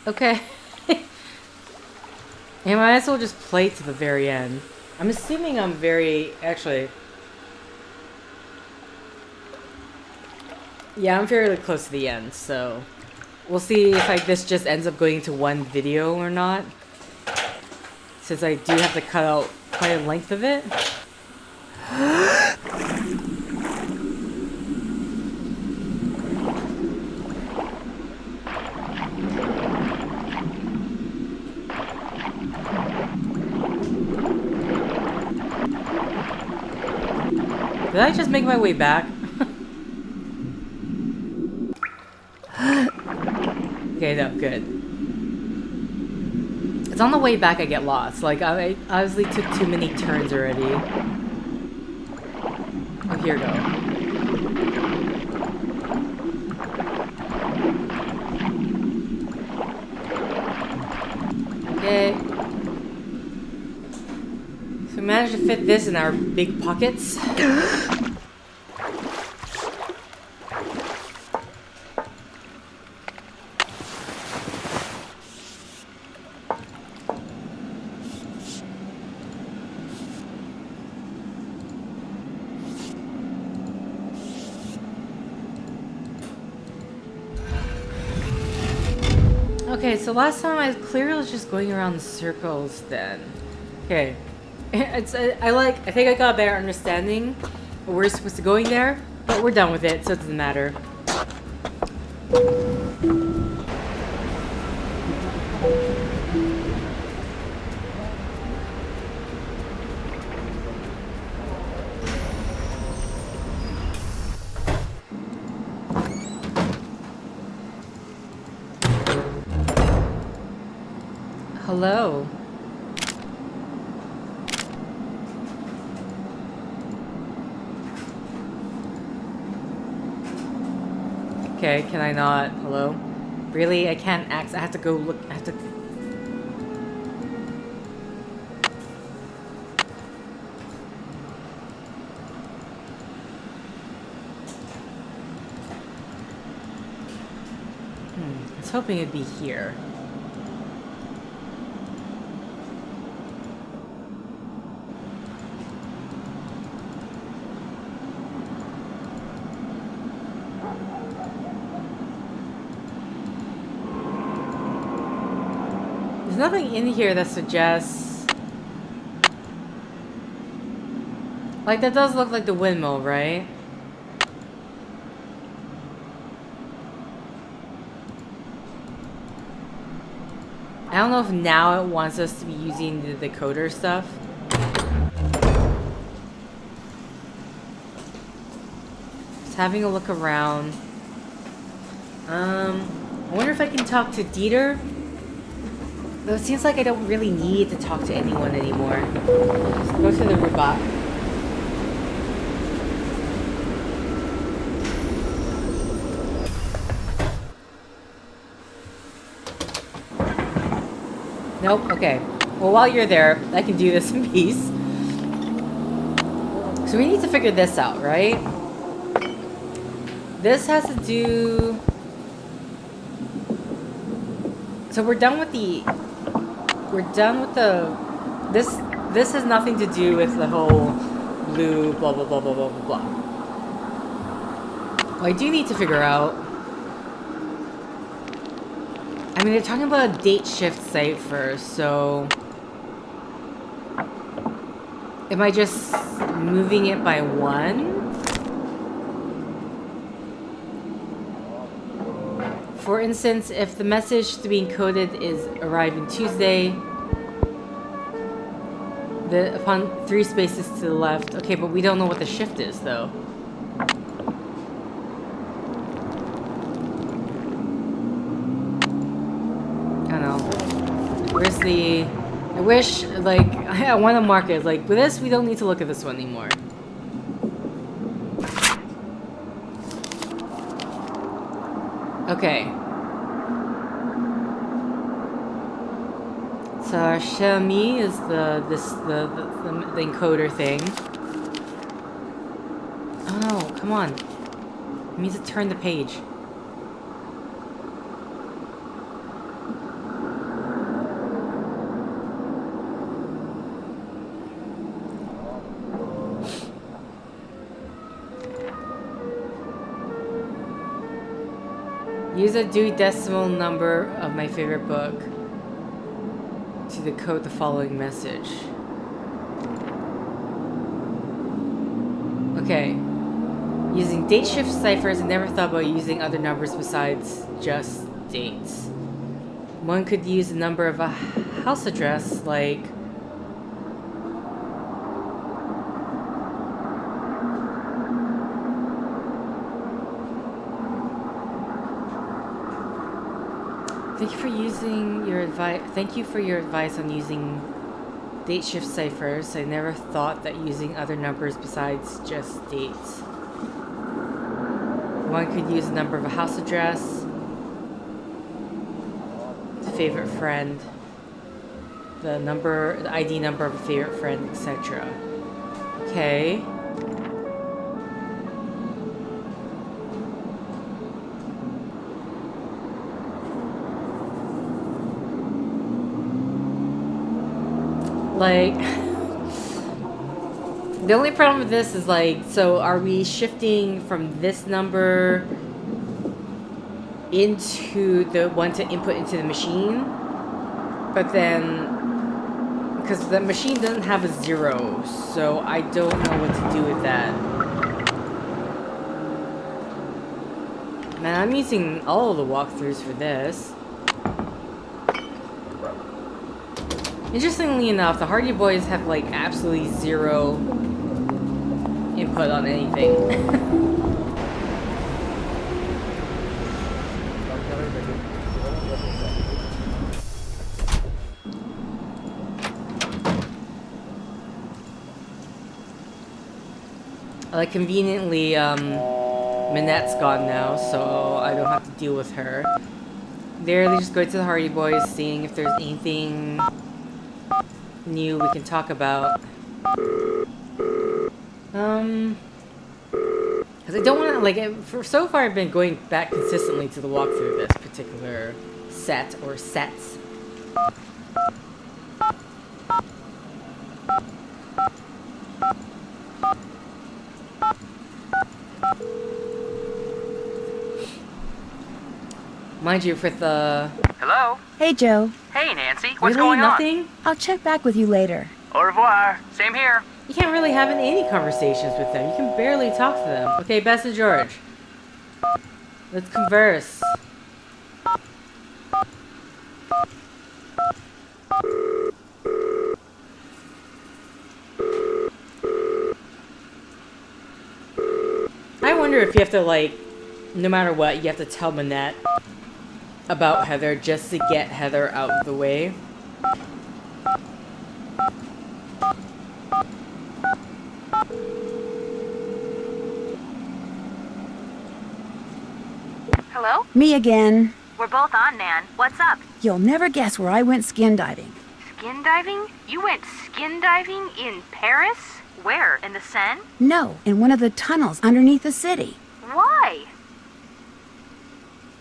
Okay. I might as well just play to the very end. I'm assuming I'm actually... Yeah, I'm fairly close to the end, so... We'll see if this just ends up going to one video or not. Since I do have to cut out quite a length of it. Did I just make my way back? Okay, no, good. It's on the way back I get lost. Like, I obviously took too many turns already. Oh, here we go. Okay. So we managed to fit this in our big pockets. Okay, so last time I clearly was just going around in circles then. Okay. I think I got a better understanding of we're supposed to go in there, but we're done with it, so it doesn't matter. Hello. Okay, can I not? Hello? Really? I can't access. I have to go look. I have to. I was hoping it'd be here. There's nothing in here that suggests... Like, that does look like the windmill, right? I don't know if now it wants us to be using the decoder stuff. Just having a look around. I wonder if I can talk to Dieter. Though it seems like I don't really need to talk to anyone anymore. Just go to the robot. Nope, okay. Well, while you're there, I can do this in peace. So we need to figure this out, right? This has to do... So we're done with the... This has nothing to do with the whole blue blah blah blah blah blah blah blah. Well, I do need to figure out... I mean, they're talking about a date shift cipher, so... Am I just moving it by one? For instance, if the message to be encoded is arriving Tuesday, upon 3 spaces to the left. Okay, but we don't know what the shift is, though. I don't know. Where's the... I wish, like, I want to mark it. Like, with this, we don't need to look at this one anymore. Okay. So our Xiaomi is the encoder thing. Oh no, come on. It means to turn the page. Use a Dewey Decimal number of my favorite book to decode the following message. Okay. Using date shift ciphers, I never thought about using other numbers besides just dates. One could use the number of a house address, like... Thank you for your advice on using date shift ciphers. I never thought that using other numbers besides just dates. One could use the number of a house address, favorite friend, the ID number of a favorite friend, etc. Okay. Like, the only problem with this is like, so are we shifting from this number into the one to input into the machine? But then, because the machine doesn't have a 0, so I don't know what to do with that. Man, I'm using all of the walkthroughs for this. Interestingly enough, the Hardy Boys have like absolutely 0 input on anything. Like, conveniently, Minette's gone now, so I don't have to deal with her. There, they just go to the Hardy Boys, seeing if there's anything new we can talk about. Because I don't want to, like, for so far I've been going back consistently to the walkthrough of this particular set, or sets. Mind you, with the... Hello? Hey, Joe. Hey, Nancy. What's really going on? nothing? I'll check back with you later. Au revoir. Same here. You can't really have any conversations with them. You can barely talk to them. Okay, Bess and George. Let's converse. I wonder if you have to, like, no matter what, you have to tell Minette about Heather just to get Heather out of the way. Hello? Me again. We're both on, Nan. What's up? You'll never guess where I went skin diving. Skin diving? You went skin diving in Paris? Where? In the Seine? No, in one of the tunnels underneath the city. Why?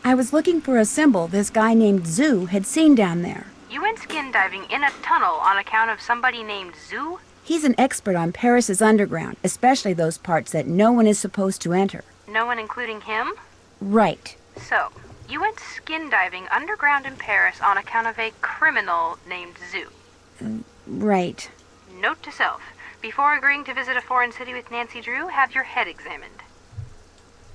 I was looking for a symbol this guy named Zoo had seen down there. You went skin diving in a tunnel on account of somebody named Zoo? He's an expert on Paris's underground, especially those parts that no one is supposed to enter. No one including him? Right. So, you went skin diving underground in Paris on account of a criminal named Zoo. Right. Note to self. Before agreeing to visit a foreign city with Nancy Drew, have your head examined.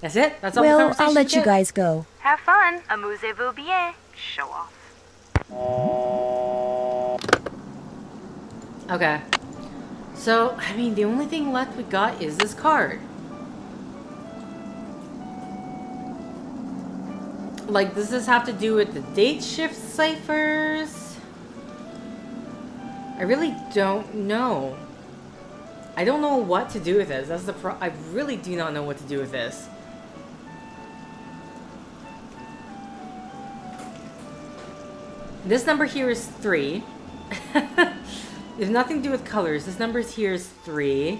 That's it? That's all Well, the conversation I'll let you get? guys go. Have fun. Amusez-vous bien. Show off. Okay. So, I mean, the only thing left we got is this card. Like, does this have to do with the date shift ciphers? I really don't know. I don't know what to do with this. That's the I really do not know what to do with this. This number here is 3. It has nothing to do with colors. This number here is 3.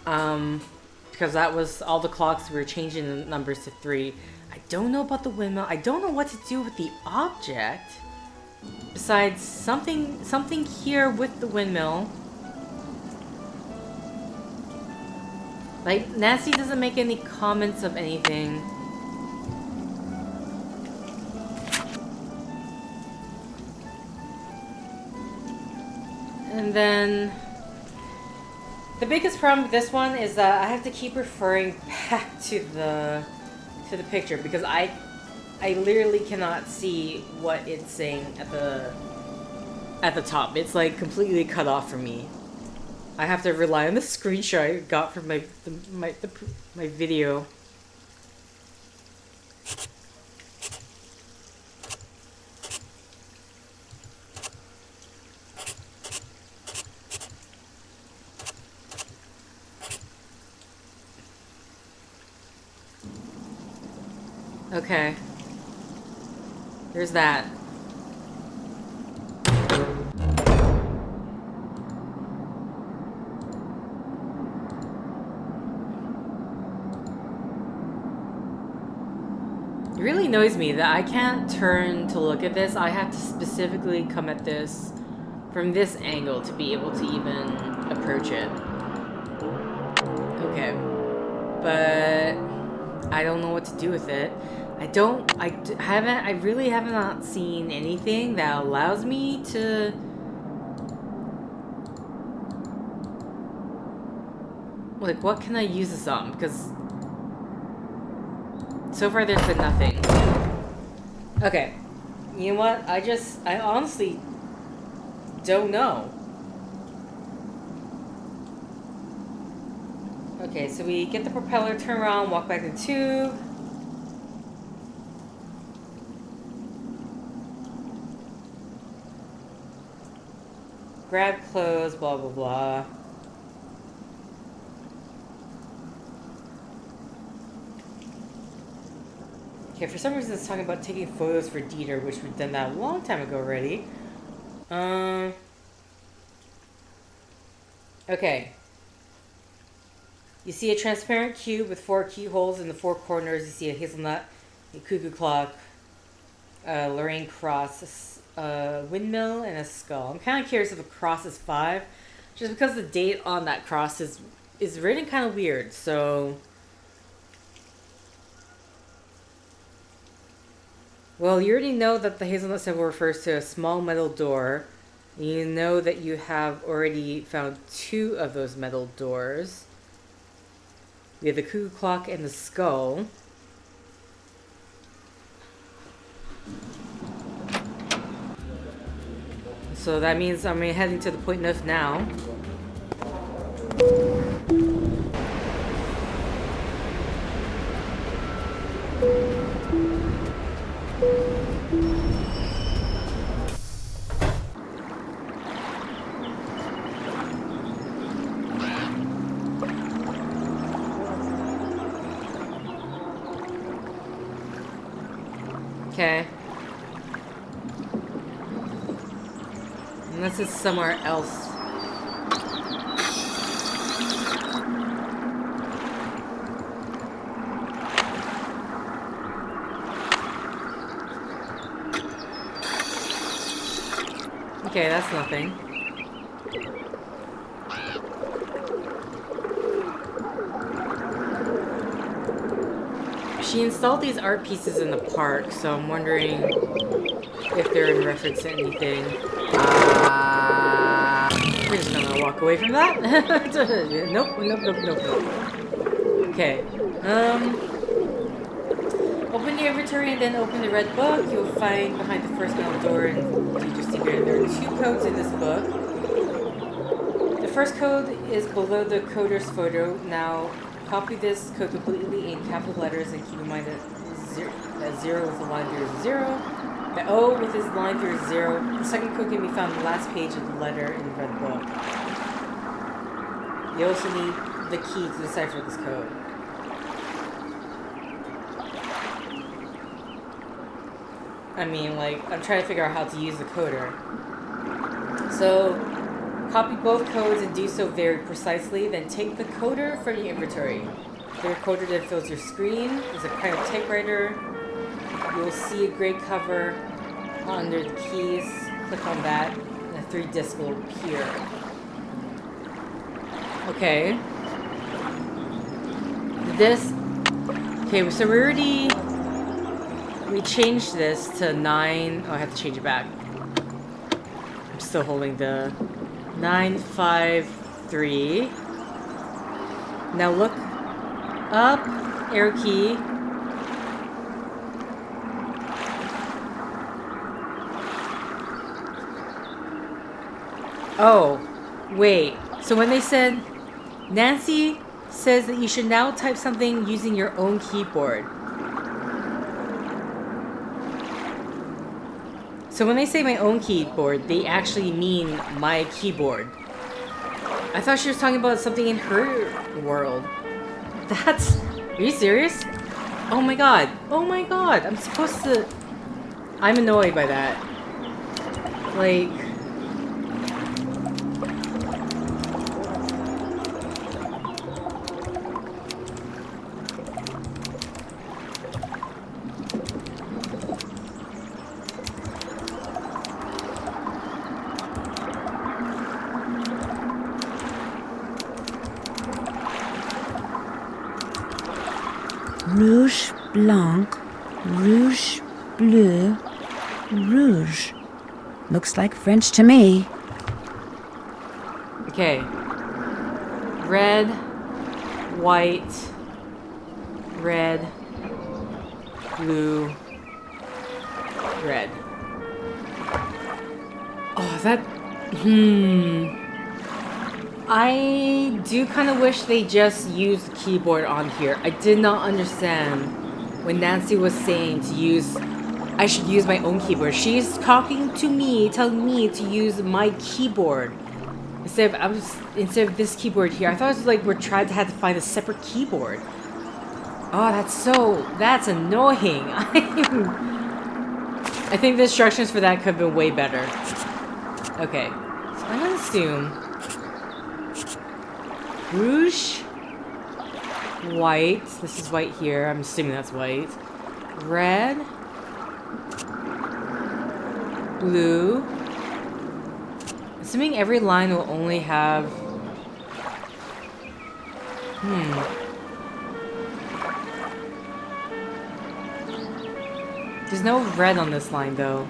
Because that was all the clocks. We were changing the numbers to 3. I don't know about the windmill. I don't know what to do with the object. Besides something here with the windmill. Like, Nancy doesn't make any comments of anything. And then the biggest problem with this one is that I have to keep referring back to the picture because I literally cannot see what it's saying at the top. It's like completely cut off for me. I have to rely on the screenshot I got from my video. Okay. There's that. It really annoys me that I can't turn to look at this. I have to specifically come at this from this angle to be able to even approach it. Okay. But I don't know what to do with it. I really have not seen anything that allows me to like, what can I use this on? Because so far there's been nothing. Okay. You know what? I honestly don't know. Okay, so we get the propeller, turn around, walk back to 2. Grab clothes, blah, blah, blah. Okay, for some reason it's talking about taking photos for Dieter, which we've done that a long time ago already. Okay. You see a transparent cube with 4 keyholes in the 4 corners. You see a hazelnut, a cuckoo clock, a Lorraine cross, a windmill, and a skull. I'm kind of curious if a cross is 5, just because the date on that cross is written kind of weird. So Well, you already know that the hazelnut symbol refers to a small metal door. You know that you have already found 2 of those metal doors. We have the cuckoo clock and the skull. So that means I'm heading to the point neuf now. Okay. Unless it's somewhere else. Okay, that's nothing. She installed these art pieces in the park, so I'm wondering if they're in reference to anything. We're just gonna walk away from that. Nope. Okay. Open the inventory and then open the red book. You'll find behind the first metal door, and you just see here there are 2 codes in this book. The first code is below the coder's photo. Now, copy this code completely in capital letters and keep in mind that 0 with a line through is 0. The O with his line through is 0. The second code can be found on the last page of the letter in the red book. You also need the key to decipher this code. I mean, like, I'm trying to figure out how to use the coder. So, copy both codes and do so very precisely. Then take the coder from your inventory. The recorder then fills your screen. There's a kind of typewriter. You'll see a gray cover under the keys. Click on that, and a 3 disc will appear. Okay. This. Okay, so we changed this to 9. Oh, I have to change it back. I'm still holding the 953. Now look up, arrow key. Oh, wait. So when they said, Nancy says that you should now type something using your own keyboard. So when they say my own keyboard, they actually mean my keyboard. I thought she was talking about something in her world. Are you serious? Oh my god. Oh my god. I'm annoyed by that. Like... Rouge blanc, rouge bleu, rouge. Looks like French to me. Okay. Red, white, red, blue, red. Oh, that... I do kind of wish they just used the keyboard on here. I did not understand when Nancy was saying I should use my own keyboard. She's talking to me, telling me to use my keyboard instead of this keyboard here. I thought it was like we're trying to have to find a separate keyboard. Oh, that's annoying. I think the instructions for that could have been way better. Okay, so I'm gonna assume rouge, white. This is white here. I'm assuming that's white. Red, blue. Assuming every line will only have... There's no red on this line, though.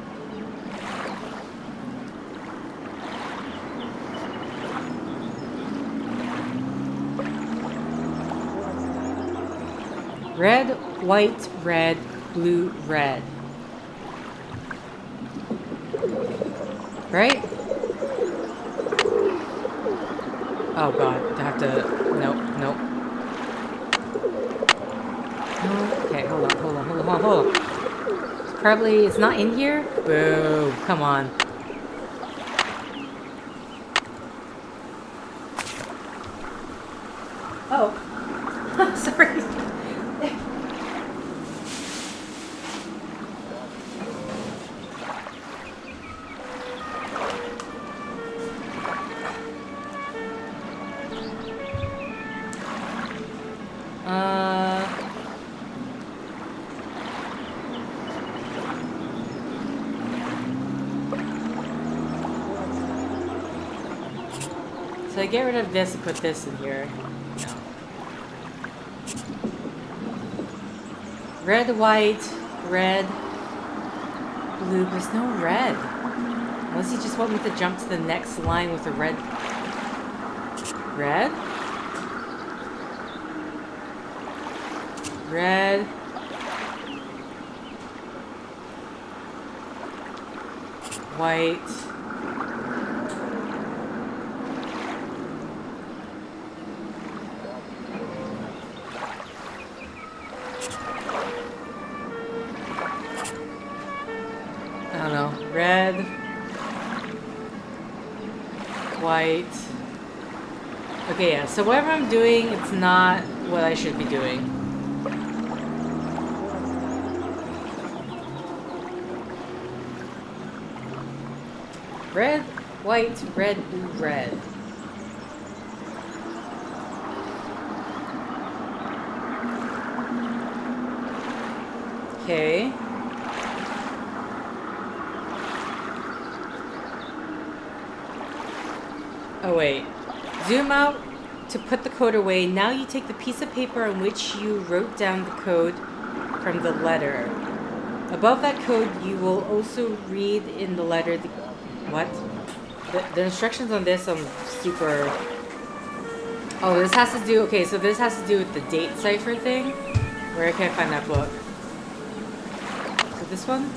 Red, white, red, blue, red. Right? Oh god, I have to... Nope, nope. Okay, hold on. Probably, it's not in here? Boo, come on. Oh. Sorry. So I get rid of this and put this in here. No. Red, white, red, blue. There's no red. Unless you just want me to jump to the next line with a red. Red? Red. White. I don't know. Red. White. Okay, yeah. So whatever I'm doing, it's not what I should be doing. Red, white, red, blue, red. Okay. Oh wait. Zoom out to put the code away. Now you take the piece of paper on which you wrote down the code from the letter. Above that code, you will also read in the letter the... What? The instructions on this, I'm super... Oh, this has to do... Okay, so this has to do with the date cipher thing. Where can I find that book? So this one?